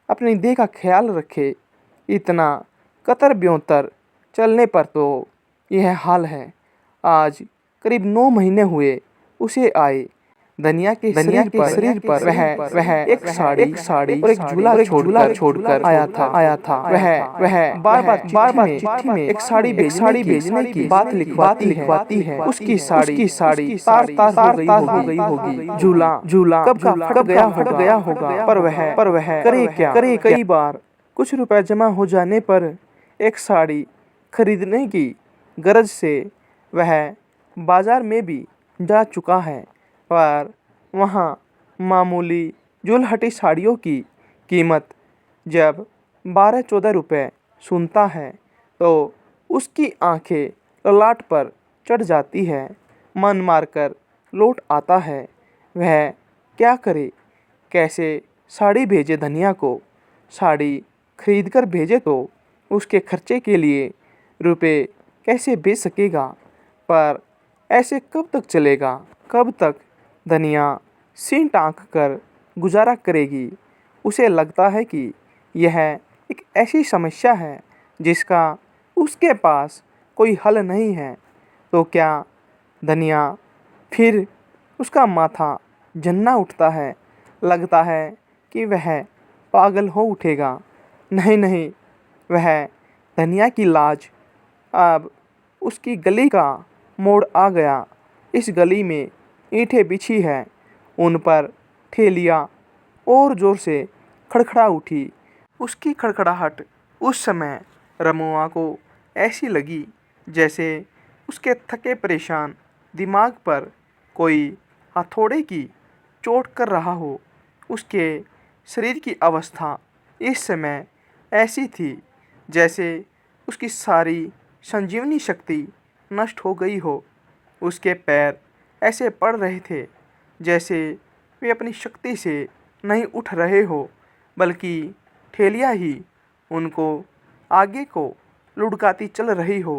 अपनी देह का ख्याल रखे? इतना कतर ब्योंतर चलने पर तो यह हाल है। आज करीब 9 महीने हुए उसे आए। धनिया के शरीर पर वह एक साड़ी और एक झूला छोड़कर आया था। वह बार-बार चिट्ठी में एक साड़ी भेजने की बात लिखवाती है। उसकी साड़ी तार हो गई होगी। झूला कब का फट गया होगा। पर वह करे क्या? कई बार कुछ रुपए जमा हो जाने पर एक साड़ी खरीदने की गरज से वह बाजार में भी जा चुका है, पर वहाँ मामूली जुलहटी साड़ियों की कीमत जब 12-14 रुपए सुनता है तो उसकी आंखें ललाट पर चढ़ जाती है। मन मारकर लौट आता है। वह क्या करे? कैसे साड़ी भेजे धनिया को? साड़ी खरीद कर भेजे तो उसके खर्चे के लिए रुपए कैसे भेज सकेगा? पर ऐसे कब तक चलेगा? कब तक धनिया सीन टाँक कर गुजारा करेगी? उसे लगता है कि यह एक ऐसी समस्या है जिसका उसके पास कोई हल नहीं है। तो क्या धनिया फिर उसका माथा झन्ना उठता है। लगता है कि वह पागल हो उठेगा। नहीं, वह धनिया की लाज अब उसकी गली का मोड़ आ गया। इस गली में ईंटें बिछी है, उन पर ठेलियाँ और जोर से खड़खड़ा उठी। उसकी खड़खड़ाहट उस समय रमुआ को ऐसी लगी जैसे उसके थके परेशान दिमाग पर कोई हथौड़े की चोट कर रहा हो। उसके शरीर की अवस्था इस समय ऐसी थी जैसे उसकी सारी संजीवनी शक्ति नष्ट हो गई हो। उसके पैर ऐसे पड़ रहे थे जैसे वे अपनी शक्ति से नहीं उठ रहे हो, बल्कि ठेलियाँ ही उनको आगे को लुढ़काती चल रही हो।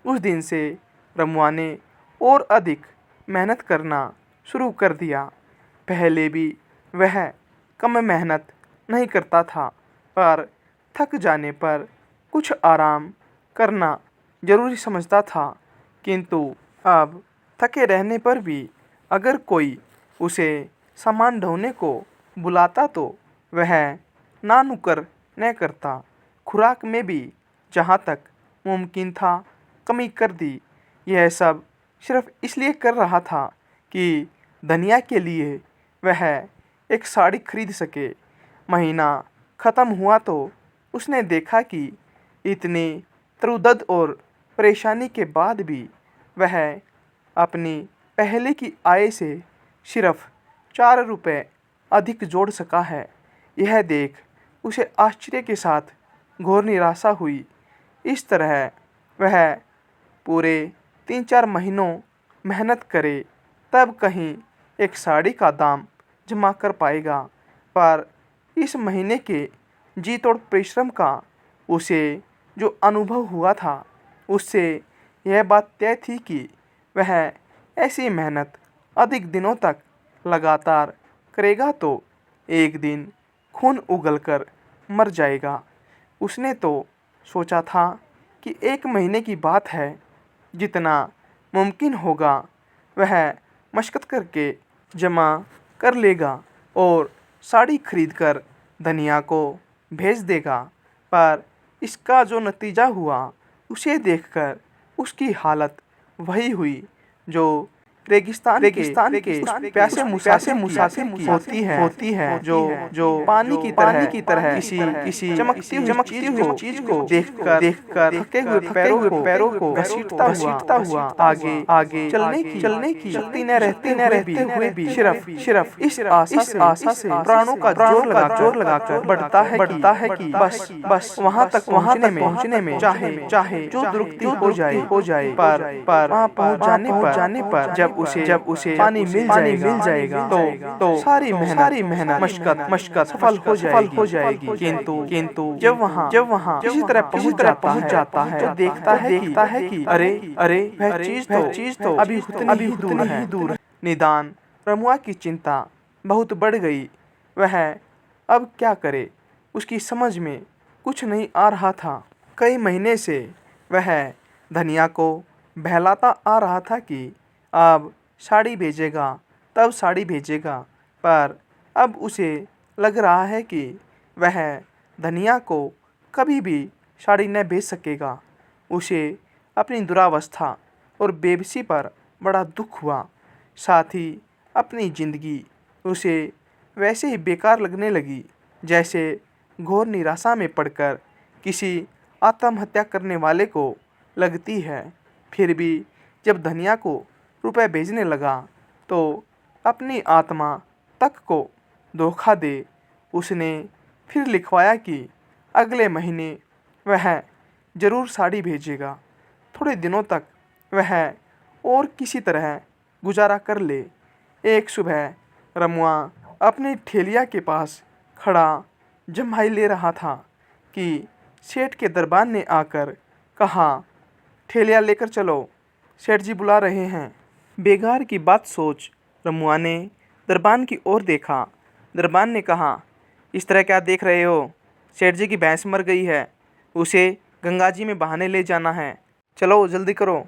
उस दिन से रमुआ ने और अधिक मेहनत करना शुरू कर दिया। पहले भी वह कम मेहनत नहीं करता था, पर थक जाने पर कुछ आराम करना ज़रूरी समझता था। किंतु अब थके रहने पर भी अगर कोई उसे सामान ढोने को बुलाता तो वह ना नुक्कर न करता। खुराक में भी जहाँ तक मुमकिन था कमी कर दी। यह सब सिर्फ इसलिए कर रहा था कि धनिया के लिए वह एक साड़ी खरीद सके। महीना ख़त्म हुआ तो उसने देखा कि इतनी तरुदद और परेशानी के बाद भी वह अपनी पहले की आय से सिर्फ 4 रुपए अधिक जोड़ सका है। यह देख उसे आश्चर्य के साथ घोर निराशा हुई। इस तरह वह पूरे 3-4 महीनों मेहनत करे तब कहीं एक साड़ी का दाम जमा कर पाएगा। पर इस महीने के जी तोड़ परिश्रम का उसे जो अनुभव हुआ था उससे यह बात तय थी कि वह ऐसी मेहनत अधिक दिनों तक लगातार करेगा तो एक दिन खून उगलकर मर जाएगा। उसने तो सोचा था कि 1 महीने की बात है, जितना मुमकिन होगा वह मशक्क़त करके जमा कर लेगा और साड़ी खरीदकर धनिया को भेज देगा। पर इसका जो नतीजा हुआ उसे देखकर उसकी हालत वही हुई जो रेगिस्तान के उस प्यासे मुसाफिर की होती है जो पानी की तरह किसी चमकती हुई चीज को देखकर थके हुए पैरों को घसीटता हुआ आगे चलने की शक्ति न रहते हुए भी सिर्फ इस आशा से प्राणों का जोर लगाकर बढ़ता है कि बस वहां तक पहुंचने में चाहे जो दुरुक्ति हो जाए पर वहां पहुंच जाने पर जब उसे पानी मिल जाएगा तो सारी मेहनत मशक्कत सफल हो जाएगी। किंतु जब वहां किसी तरह पहुंच जाता है तो देखता है कि अरे वह चीज तो अभी उतनी ही दूर है। निदान रमुआ की चिंता बहुत बढ़ गई। वह अब क्या करे, उसकी समझ में कुछ नहीं आ रहा था। कई महीने से वह धनिया को बहलाता आ रहा था कि अब साड़ी भेजेगा, तब साड़ी भेजेगा, पर अब उसे लग रहा है कि वह धनिया को कभी भी साड़ी न भेज सकेगा। उसे अपनी दुरावस्था और बेबसी पर बड़ा दुख हुआ। साथ ही अपनी ज़िंदगी उसे वैसे ही बेकार लगने लगी जैसे घोर निराशा में पड़कर किसी आत्महत्या करने वाले को लगती है। फिर भी जब धनिया को रुपए भेजने लगा तो अपनी आत्मा तक को धोखा दे उसने फिर लिखवाया कि अगले महीने वह ज़रूर साड़ी भेजेगा। थोड़े दिनों तक वह और किसी तरह गुजारा कर ले। एक सुबह रमुआ अपनी ठेलिया के पास खड़ा जम्हाई ले रहा था कि सेठ के दरबान ने आकर कहा, ठेलिया लेकर चलो, सेठ जी बुला रहे हैं। बेगार की बात सोच रमुआ ने दरबान की ओर देखा। दरबान ने कहा, इस तरह क्या देख रहे हो? सेठ जी की भैंस मर गई है, उसे गंगा जी में बहाने ले जाना है, चलो जल्दी करो।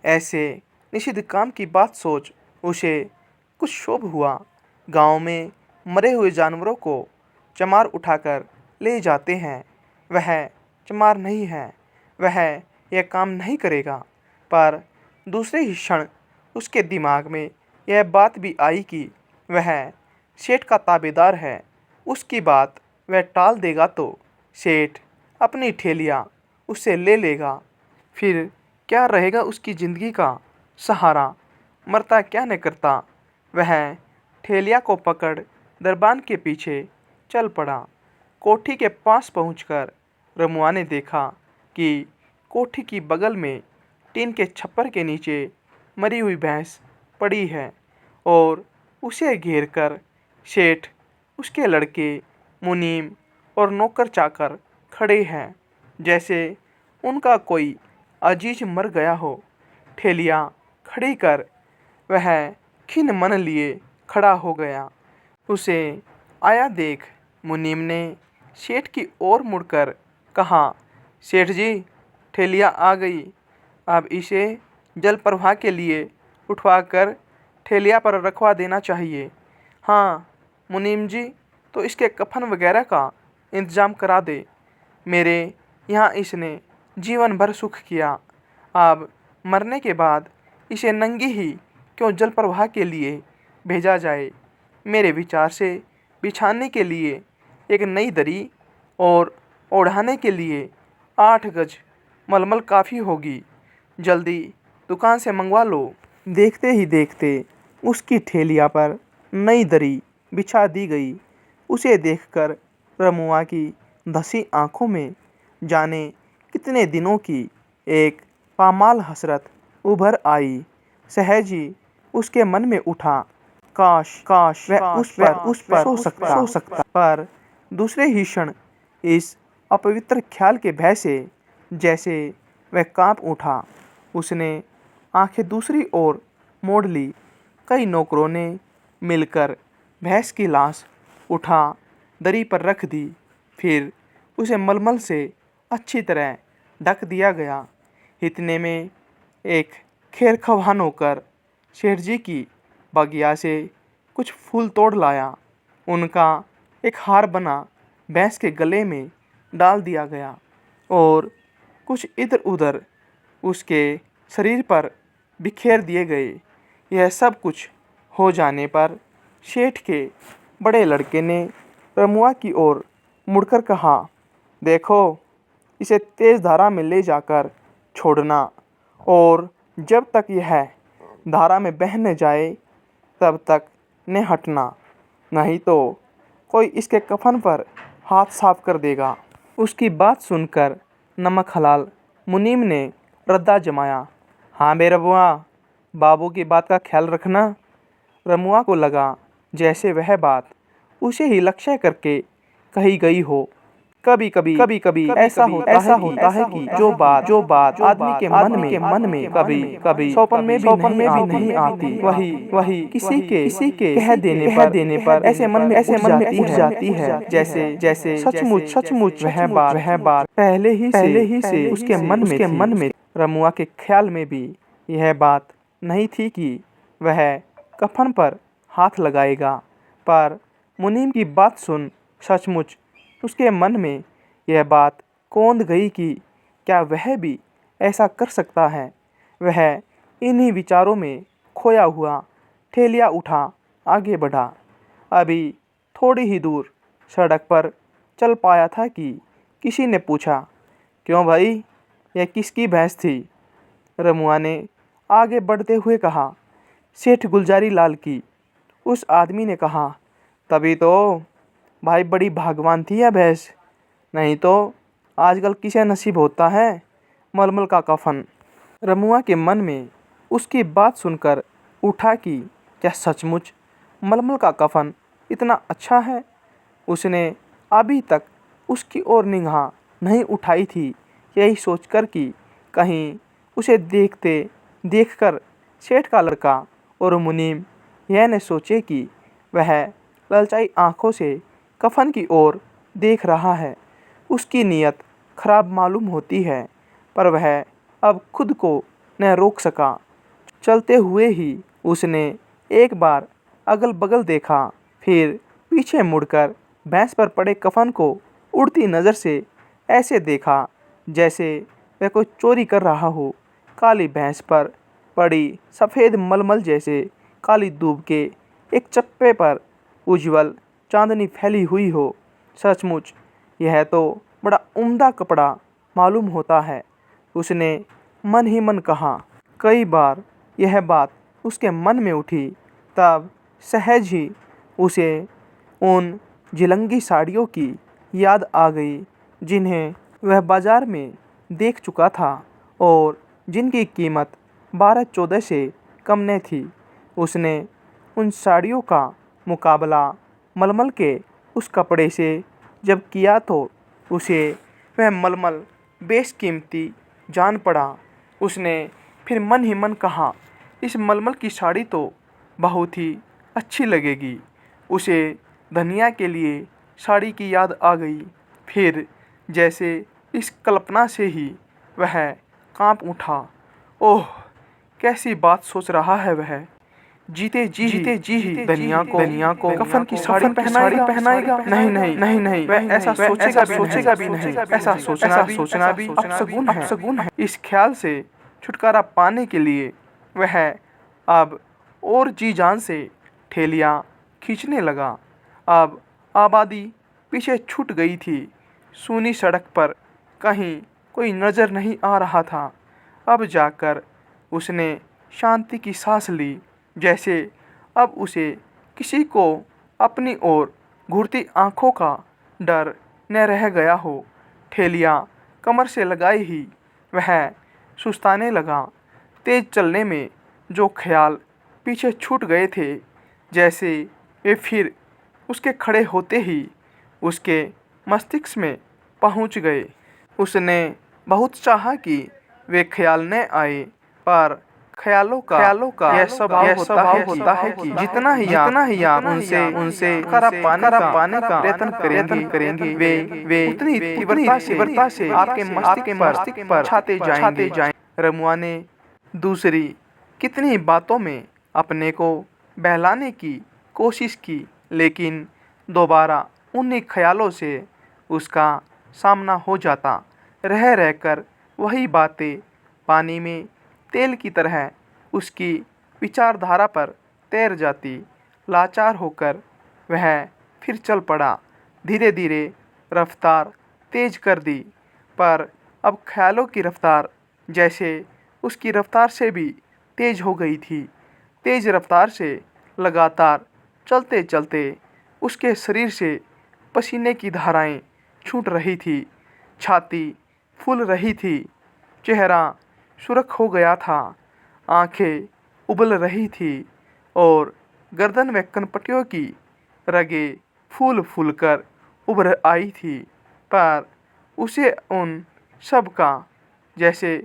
ऐसे निषिद्ध काम की बात सोच उसे कुछ क्षोभ हुआ। गांव में मरे हुए जानवरों को चमार उठाकर ले जाते हैं। वह चमार नहीं है, वह यह काम नहीं करेगा। पर दूसरे ही क्षण उसके दिमाग में यह बात भी आई कि वह सेठ का ताबेदार है, उसकी बात वह टाल देगा तो सेठ अपनी ठेलिया उससे ले लेगा। फिर क्या रहेगा उसकी ज़िंदगी का सहारा, मरता क्या न करता। वह ठेलिया को पकड़ दरबान के पीछे चल पड़ा। कोठी के पास पहुंचकर रमुआ ने देखा कि कोठी की बगल में टीन के छप्पर के नीचे मरी हुई भैंस पड़ी है और उसे घेर कर सेठ, उसके लड़के, मुनीम और नौकर चाकर खड़े हैं जैसे उनका कोई अजीज मर गया हो। ठेलिया खड़ी कर वह खिन मन लिए खड़ा हो गया। उसे आया देख मुनीम ने सेठ की ओर मुड़कर कहा, सेठ जी, ठेलिया आ गई, अब इसे जल प्रवाह के लिए उठवाकर ठेलिया पर रखवा देना चाहिए। हाँ मुनीम जी, तो इसके कफन वगैरह का इंतज़ाम करा दे। मेरे यहाँ इसने जीवन भर सुख किया, अब मरने के बाद इसे नंगी ही क्यों जल प्रवाह के लिए भेजा जाए। मेरे विचार से बिछाने के लिए एक नई दरी और ओढ़ाने के लिए 8 गज मलमल काफ़ी होगी, जल्दी दुकान से मंगवा लो। देखते ही देखते उसकी ठेलिया पर नई दरी बिछा दी गई। उसे देखकर रमुआ की धसी आंखों में जाने कितने दिनों की एक पामाल हसरत उभर आई। सहज ही उसके मन में उठा, काश वह उस पर सो सकता। पर दूसरे ही क्षण इस अपवित्र ख्याल के भय से जैसे वह कांप उठा। उसने आंखें दूसरी ओर मोड़ ली। कई नौकरों ने मिलकर भैंस की लाश उठा दरी पर रख दी। फिर उसे मलमल से अच्छी तरह ढक दिया गया। इतने में एक खेरखवान होकर सेठ जी की बगिया से कुछ फूल तोड़ लाया। उनका एक हार बना भैंस के गले में डाल दिया गया और कुछ इधर उधर उसके शरीर पर बिखेर दिए गए। यह सब कुछ हो जाने पर सेठ के बड़े लड़के ने रमुआ की ओर मुड़कर कहा, देखो, इसे तेज धारा में ले जाकर छोड़ना और जब तक यह धारा में बह न जाए तब तक न हटना, नहीं तो कोई इसके कफन पर हाथ साफ कर देगा। उसकी बात सुनकर नमक हलाल मुनीम ने रद्दा जमाया। हाँ बे रमुआ, बाबू की बात का ख्याल रखना। रमुआ को लगा जैसे वह बात उसे ही लक्ष्य करके कही गई हो। कभी कभी ऐसा होता है कि जो बात आदमी के मन में कभी स्वप्न में भी नहीं आती, वही किसी के कह देने पर ऐसे मन में उठ जाती है, जैसे सचमुच वह बात पहले ही से उसके मन में। रमुआ के ख्याल में भी यह बात नहीं थी कि वह कफन पर हाथ लगाएगा, पर मुनीम की बात सुन सचमुच उसके मन में यह बात कौंध गई कि क्या वह भी ऐसा कर सकता है। वह इन्हीं विचारों में खोया हुआ ठेलिया उठा आगे बढ़ा। अभी थोड़ी ही दूर सड़क पर चल पाया था कि किसी ने पूछा, क्यों भाई, यह किसकी भैंस थी? रमुआ ने आगे बढ़ते हुए कहा, सेठ गुलजारी लाल की। उस आदमी ने कहा, तभी तो भाई, बड़ी भाग्यवान थी यह भैंस, नहीं तो आजकल किसे नसीब होता है मलमल का कफन। रमुआ के मन में उसकी बात सुनकर उठा कि क्या सचमुच मलमल का कफन इतना अच्छा है। उसने अभी तक उसकी ओर निगाह नहीं उठाई थी, यही सोचकर कि कहीं उसे देखकर सेठ का लड़का और मुनीम यह न सोचे कि वह ललचाई आंखों से कफन की ओर देख रहा है। उसकी नीयत खराब मालूम होती है, पर वह अब खुद को न रोक सका। चलते हुए ही उसने एक बार अगल बगल देखा, फिर पीछे मुड़कर भैंस पर पड़े कफन को उड़ती नज़र से ऐसे देखा जैसे वह कोई चोरी कर रहा हो। काली भैंस पर पड़ी सफ़ेद मलमल जैसे काली दूब के एक चप्पे पर उज्ज्वल चांदनी फैली हुई हो। सचमुच यह तो बड़ा उम्दा कपड़ा मालूम होता है, उसने मन ही मन कहा। कई बार यह बात उसके मन में उठी, तब सहज ही उसे उन जिलंगी साड़ियों की याद आ गई जिन्हें वह बाजार में देख चुका था और जिनकी कीमत 12-14 से कम न थी। उसने उन साड़ियों का मुकाबला मलमल के उस कपड़े से जब किया तो उसे वह मलमल बेशकीमती जान पड़ा। उसने फिर मन ही मन कहा, इस मलमल की साड़ी तो बहुत ही अच्छी लगेगी। उसे धनिया के लिए साड़ी की याद आ गई। फिर जैसे इस कल्पना से ही वह कांप उठा। ओह, कैसी बात सोच रहा है वह। जीते जी ही धनिया को कफन की साड़ी पहनाएगा। नहीं, वह ऐसा सोचेगा भी नहीं। ऐसा सोचना भी अपशगुन है। इस ख्याल से छुटकारा पाने के लिए वह अब और जी जान से ठेलियाँ खींचने लगा। अब आबादी पीछे छूट गई थी। सूनी सड़क पर कहीं कोई नज़र नहीं आ रहा था। अब जाकर उसने शांति की सांस ली, जैसे अब उसे किसी को अपनी ओर घूरती आंखों का डर न रह गया हो। ठेलियाँ कमर से लगाए ही वह सुस्ताने लगा। तेज चलने में जो ख्याल पीछे छूट गए थे, जैसे वे फिर उसके खड़े होते ही उसके मस्तिष्क में पहुंच गए। उसने बहुत चाहा कि वे ख्याल न आए, पर ख्यालों का यह स्वभाव होता है कि जितना ही आप उनसे छुटकारा पाने का प्रयत्न करेंगे, वे उतनी तीव्रता से आपके मस्तिष्क पर छाते जाएंगे। रमुआ ने दूसरी कितनी बातों में अपने को बहलाने की कोशिश की, लेकिन दोबारा उन्हीं ख्यालों से उसका सामना हो जाता। रहकर वही बातें पानी में तेल की तरह उसकी विचारधारा पर तैर जाती। लाचार होकर वह फिर चल पड़ा। धीरे धीरे रफ्तार तेज कर दी, पर अब ख्यालों की रफ्तार जैसे उसकी रफ्तार से भी तेज हो गई थी। तेज रफ्तार से लगातार चलते चलते उसके शरीर से पसीने की धाराएं छूट रही थी। छाती फूल रही थी, चेहरा सुर्ख हो गया था, आंखें उबल रही थी और गर्दन में कनपटियों की रगें फूल फूल कर उभर आई थी। पर उसे उन सब का जैसे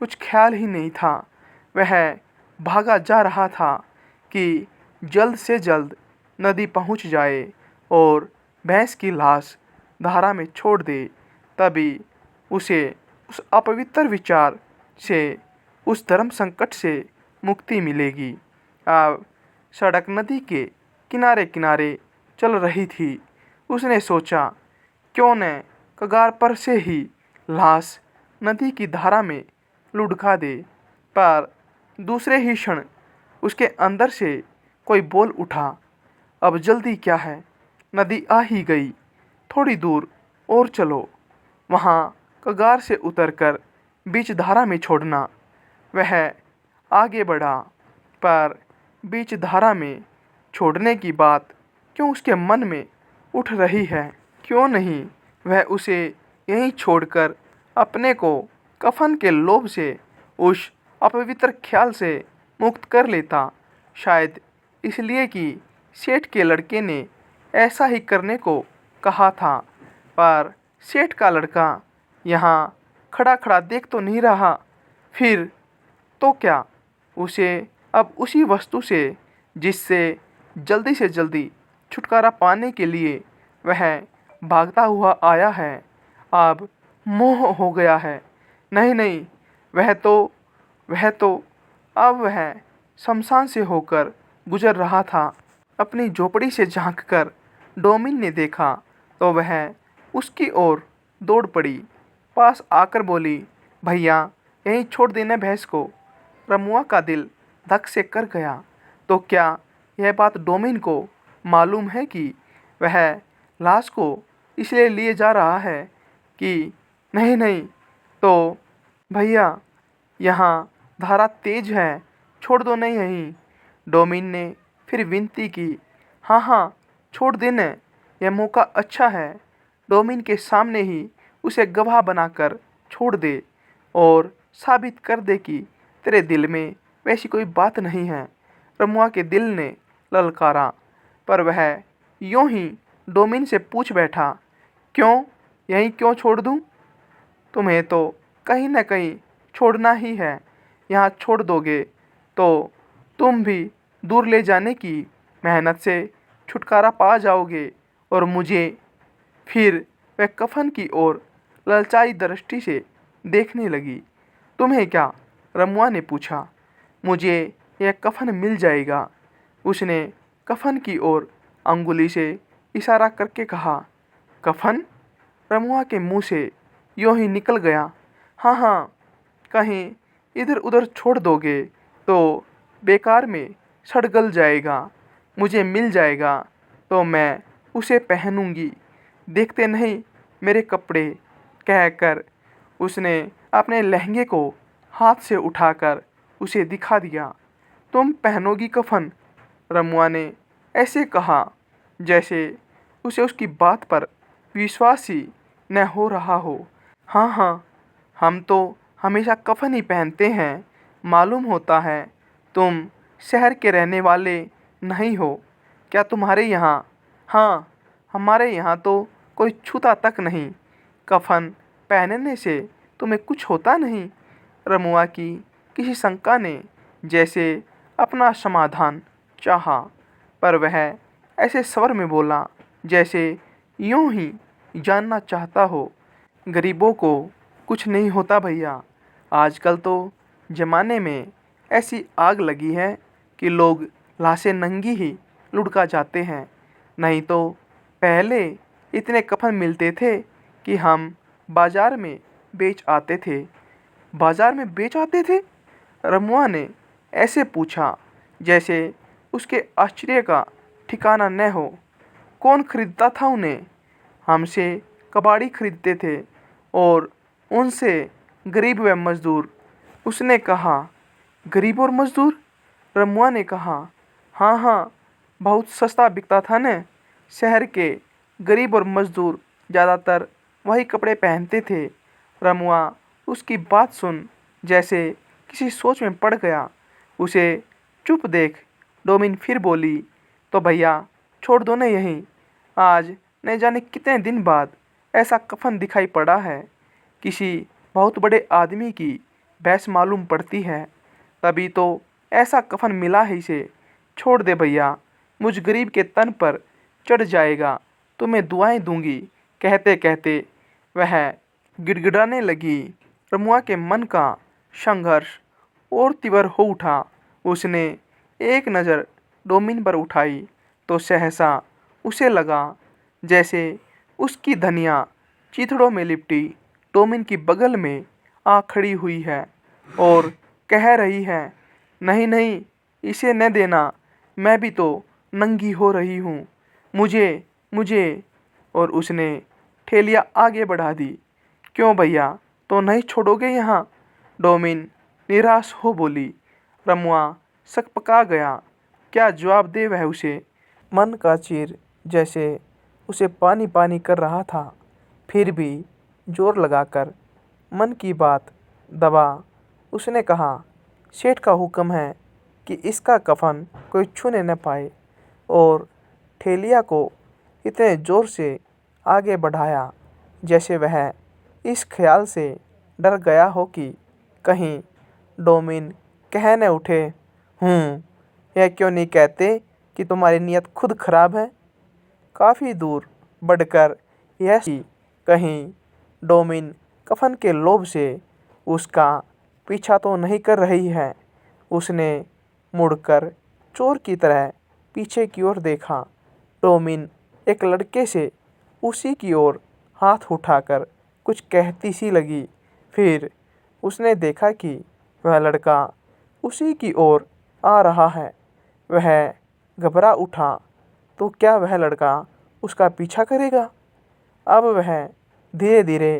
कुछ ख्याल ही नहीं था। वह भागा जा रहा था कि जल्द से जल्द नदी पहुंच जाए और भैंस की लाश धारा में छोड़ दे। तभी उसे उस अपवित्र विचार से, उस धर्म संकट से मुक्ति मिलेगी। अब सड़क नदी के किनारे किनारे चल रही थी। उसने सोचा, क्यों न कगार पर से ही लाश नदी की धारा में लुढ़का दे। पर दूसरे ही क्षण उसके अंदर से कोई बोल उठा, अब जल्दी क्या है, नदी आ ही गई, थोड़ी दूर और चलो, वहाँ कगार से उतरकर बीच धारा में छोड़ना। वह आगे बढ़ा, पर बीच धारा में छोड़ने की बात क्यों उसके मन में उठ रही है। क्यों नहीं वह उसे यहीं छोड़कर अपने को कफन के लोभ से, उस अपवित्र ख्याल से मुक्त कर लेता। शायद इसलिए कि सेठ के लड़के ने ऐसा ही करने को कहा था। पर सेठ का लड़का यहाँ खड़ा खड़ा देख तो नहीं रहा। फिर तो क्या, उसे अब उसी वस्तु से, जिससे जल्दी से जल्दी छुटकारा पाने के लिए वह भागता हुआ आया है, अब मोह हो गया है। नहीं नहीं, वह तो अब वह शमशान से होकर गुजर रहा था। अपनी झोपड़ी से झांककर डोमिन ने देखा तो वह उसकी ओर दौड़ पड़ी। पास आकर बोली, भैया यहीं छोड़ देना भैंस को। रमुआ का दिल धक से कर गया। तो क्या यह बात डोमिन को मालूम है कि वह लाश को इसलिए लिए जा रहा है कि नहीं नहीं, तो भैया यहाँ धारा तेज है, छोड़ दो नहीं यहीं। डोमिन ने फिर विनती की, हाँ हाँ छोड़ देने, यह मौका अच्छा है। डोमिन के सामने ही उसे गवाह बनाकर छोड़ दे और साबित कर दे कि तेरे दिल में वैसी कोई बात नहीं है। रमुआ के दिल ने ललकारा, पर वह यूं ही डोमिन से पूछ बैठा, क्यों, यहीं क्यों छोड़ दूं? तुम्हें तो कहीं न कहीं छोड़ना ही है। यहाँ छोड़ दोगे तो तुम भी दूर ले जाने की मेहनत से छुटकारा पा जाओगे और मुझे। फिर वह कफन की ओर ललचाई दृष्टि से देखने लगी। तुम्हें क्या? रमुआ ने पूछा। मुझे यह कफन मिल जाएगा, उसने कफन की ओर अंगुली से इशारा करके कहा। कफन? रमुआ के मुंह से यूं ही निकल गया, हाँ हाँ, कहीं इधर उधर छोड़ दोगे तो बेकार में सड़ गल जाएगा। मुझे मिल जाएगा तो मैं उसे पहनूंगी, देखते नहीं मेरे कपड़े, कहकर उसने अपने लहंगे को हाथ से उठाकर उसे दिखा दिया। तुम पहनोगी कफन? रमुआ ने ऐसे कहा जैसे उसे उसकी बात पर विश्वास ही न हो रहा हो। हाँ हाँ, हम तो हमेशा कफन ही पहनते हैं। मालूम होता है तुम शहर के रहने वाले नहीं हो। क्या तुम्हारे यहाँ? हाँ, हमारे यहाँ तो कोई छूता तक नहीं। कफन पहनने से तुम्हें कुछ होता नहीं? रमुआ की किसी शंका ने जैसे अपना समाधान चाहा, पर वह ऐसे स्वर में बोला जैसे यूं ही जानना चाहता हो। गरीबों को कुछ नहीं होता भैया। आजकल तो ज़माने में ऐसी आग लगी है कि लोग लाशें नंगी ही लुढ़का जाते हैं। नहीं तो पहले इतने कफन मिलते थे कि हम बाजार में बेच आते थे। बाजार में बेच आते थे? रमुआ ने ऐसे पूछा जैसे उसके आश्चर्य का ठिकाना न हो। कौन खरीदता था उन्हें? हमसे कबाड़ी खरीदते थे और उनसे गरीब व मजदूर। उसने कहा, गरीब और मजदूर? रमुआ ने कहा, हाँ हाँ, बहुत सस्ता बिकता था न। शहर के गरीब और मजदूर ज़्यादातर वही कपड़े पहनते थे। रमुआ उसकी बात सुन जैसे किसी सोच में पड़ गया। उसे चुप देख डोमिन फिर बोली, तो भैया छोड़ दो न यहीं। आज न जाने कितने दिन बाद ऐसा कफन दिखाई पड़ा है। किसी बहुत बड़े आदमी की भैंस मालूम पड़ती है। तभी तो ऐसा कफन मिला है इसे। छोड़ दे भैया, मुझ गरीब के तन पर चढ़ जाएगा तो मैं दुआएं दूंगी। कहते कहते वह गिड़गिड़ाने लगी। रमुआ के मन का संघर्ष और तीव्र हो उठा। उसने एक नज़र डोमिन पर उठाई तो सहसा उसे लगा जैसे उसकी धनिया चिथड़ों में लिपटी डोमिन की बगल में आ खड़ी हुई है और कह रही है, नहीं नहीं, इसे न देना, मैं भी तो नंगी हो रही हूँ, मुझे मुझे। और उसने ठेलिया आगे बढ़ा दी। क्यों भैया, तो नहीं छोड़ोगे यहाँ? डोमिन निराश हो बोली। रमुआ सकपका गया। क्या जवाब दे वह उसे? मन का चीर जैसे उसे पानी पानी कर रहा था। फिर भी जोर लगाकर मन की बात दबा उसने कहा, सेठ का हुक्म है कि इसका कफन कोई छूने न पाए। और ठेलिया को इतने जोर से आगे बढ़ाया जैसे वह इस ख्याल से डर गया हो कि कहीं डोमिन कह न उठे, यह क्यों नहीं कहते कि तुम्हारी नीयत खुद खराब है। काफ़ी दूर बढ़कर यह कि कहीं डोमिन कफन के लोभ से उसका पीछा तो नहीं कर रही है। उसने मुड़कर चोर की तरह पीछे की ओर देखा। डोमिन एक लड़के से उसी की ओर हाथ उठाकर कुछ कहती सी लगी। फिर उसने देखा कि वह लड़का उसी की ओर आ रहा है। वह घबरा उठा। तो क्या वह लड़का उसका पीछा करेगा? अब वह धीरे धीरे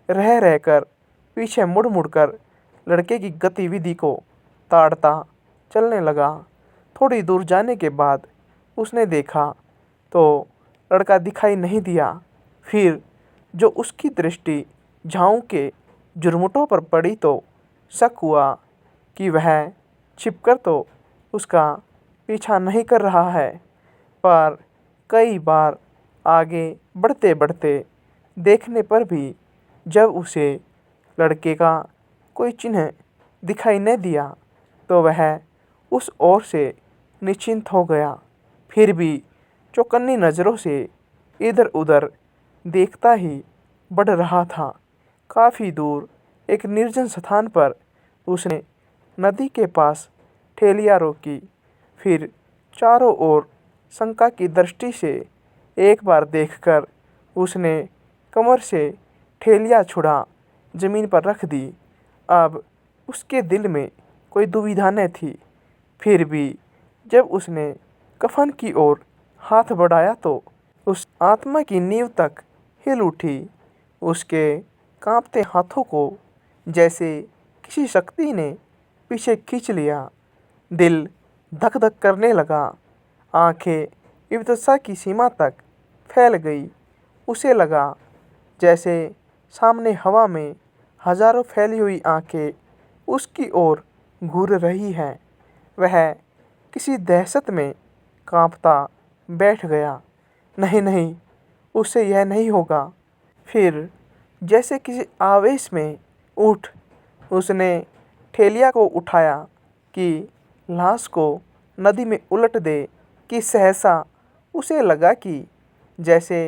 रह रहकर पीछे मुड़ मुड़कर लड़के की गतिविधि को ताड़ता चलने लगा। थोड़ी दूर जाने के बाद उसने देखा तो लड़का दिखाई नहीं दिया। फिर जो उसकी दृष्टि झाऊ के झुरमुटों पर पड़ी तो शक हुआ कि वह छिपकर तो उसका पीछा नहीं कर रहा है। पर कई बार आगे बढ़ते बढ़ते देखने पर भी जब उसे लड़के का कोई चिन्ह दिखाई न दिया तो वह उस ओर से निश्चिंत हो गया। फिर भी चौकन्नी नज़रों से इधर उधर देखता ही बढ़ रहा था। काफ़ी दूर एक निर्जन स्थान पर उसने नदी के पास ठेलिया रोकी। फिर चारों ओर शंका की दृष्टि से एक बार देखकर उसने कमर से ठेलिया छुड़ा जमीन पर रख दी। अब उसके दिल में कोई दुविधा न थी। फिर भी जब उसने कफन की ओर हाथ बढ़ाया तो उस आत्मा की नींव तक हिल उठी। उसके कांपते हाथों को जैसे किसी शक्ति ने पीछे खींच लिया। दिल धक धक करने लगा। आंखें विवशता की सीमा तक फैल गई। उसे लगा जैसे सामने हवा में हजारों फैली हुई आंखें उसकी ओर घूर रही हैं। वह किसी दहशत में कांपता बैठ गया। नहीं नहीं, उससे यह नहीं होगा। फिर जैसे किसी आवेश में उठ उसने ठेलिया को उठाया कि लाश को नदी में उलट दे कि सहसा उसे लगा कि जैसे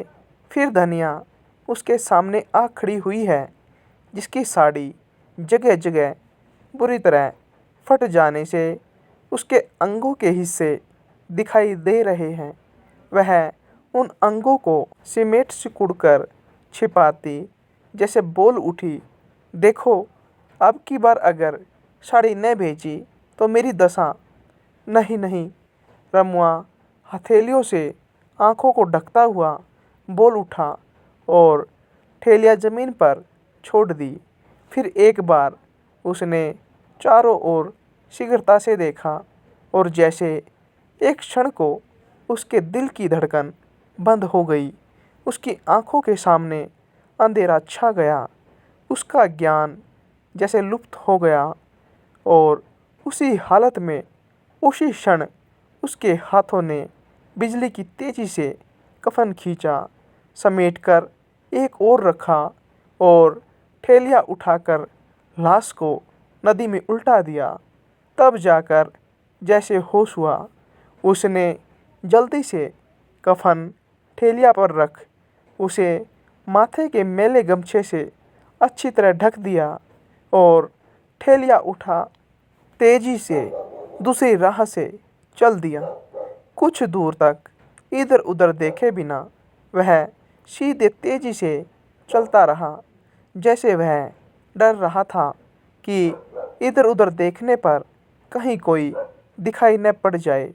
फिर धनिया उसके सामने आ खड़ी हुई है, जिसकी साड़ी जगह जगह बुरी तरह फट जाने से उसके अंगों के हिस्से दिखाई दे रहे हैं। वह उन अंगों को सीमेंट सिकुड़कर छिपाती जैसे बोल उठी, देखो, अब की बार अगर साड़ी न भेजी तो मेरी दशा नहीं नहीं, रमुआ हथेलियों से आंखों को ढकता हुआ बोल उठा और ठेलिया जमीन पर छोड़ दी। फिर एक बार उसने चारों ओर शीघ्रता से देखा और जैसे एक क्षण को उसके दिल की धड़कन बंद हो गई। उसकी आंखों के सामने अंधेरा छा गया। उसका ज्ञान जैसे लुप्त हो गया और उसी हालत में उसी क्षण उसके हाथों ने बिजली की तेजी से कफन खींचा, समेटकर एक ओर रखा और ठेलिया उठाकर लाश को नदी में उल्टा दिया। तब जाकर जैसे होश हुआ। उसने जल्दी से कफन ठेलिया पर रख उसे माथे के मैले गमछे से अच्छी तरह ढक दिया और ठेलिया उठा तेजी से दूसरी राह से चल दिया। कुछ दूर तक इधर उधर देखे बिना वह सीधे तेजी से चलता रहा, जैसे वह डर रहा था कि इधर उधर देखने पर कहीं कोई दिखाई न पड़ जाए।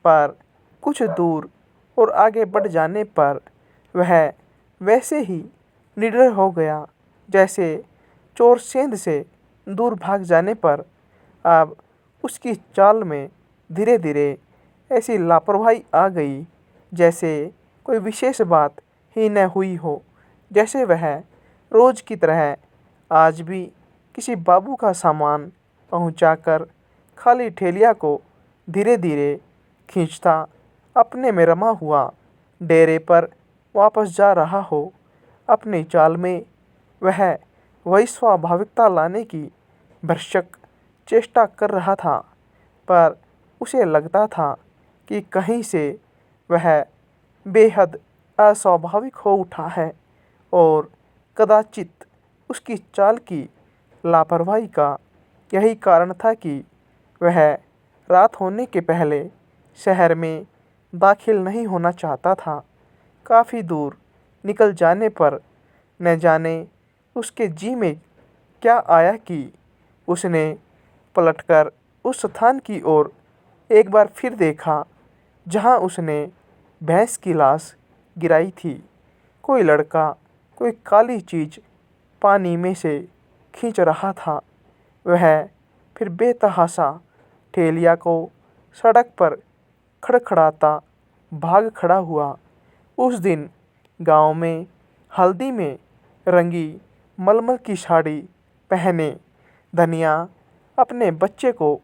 पर कुछ दूर और आगे बढ़ जाने पर वह वैसे ही निडर हो गया, जैसे चोर सेंध से दूर भाग जाने पर। अब उसकी चाल में धीरे धीरे ऐसी लापरवाही आ गई जैसे कोई विशेष बात ही न हुई हो, जैसे वह रोज की तरह आज भी किसी बाबू का सामान पहुंचाकर खाली ठेलिया को धीरे धीरे खींचता अपने में रमा हुआ डेरे पर वापस जा रहा हो। अपनी चाल में वह वही स्वाभाविकता लाने की भरसक चेष्टा कर रहा था, पर उसे लगता था कि कहीं से वह बेहद अस्वाभाविक हो उठा है और कदाचित उसकी चाल की लापरवाही का यही कारण था कि वह रात होने के पहले शहर में दाखिल नहीं होना चाहता था। काफ़ी दूर निकल जाने पर न जाने उसके जी में क्या आया कि उसने पलटकर उस स्थान की ओर एक बार फिर देखा जहां उसने भैंस की लाश गिराई थी। कोई लड़का कोई काली चीज़ पानी में से खींच रहा था। वह फिर बेतहाशा ठेलिया को सड़क पर खड़खड़ाता भाग खड़ा हुआ। उस दिन गांव में हल्दी में रंगी मलमल की साड़ी पहने धनिया अपने बच्चे को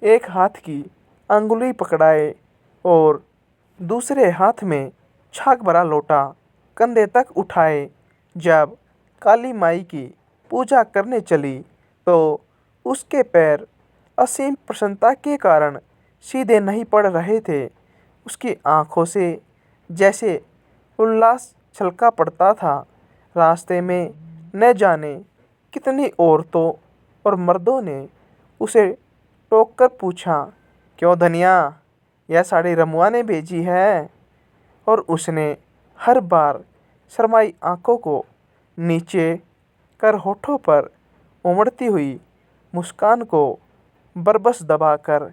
एक हाथ की अंगुली पकड़ाए और दूसरे हाथ में छाछ भरा लोटा कंधे तक उठाए जब काली माई की पूजा करने चली तो उसके पैर असीम प्रसन्नता के कारण सीधे नहीं पड़ रहे थे। उसकी आंखों से जैसे उल्लास छलका पड़ता था। रास्ते में न जाने कितनी औरतों और मर्दों ने उसे टोक कर पूछा, क्यों धनिया, यह साड़ी रमुआ ने भेजी है? और उसने हर बार शर्माई आंखों को नीचे कर होठों पर उमड़ती हुई मुस्कान को बरबस दबाकर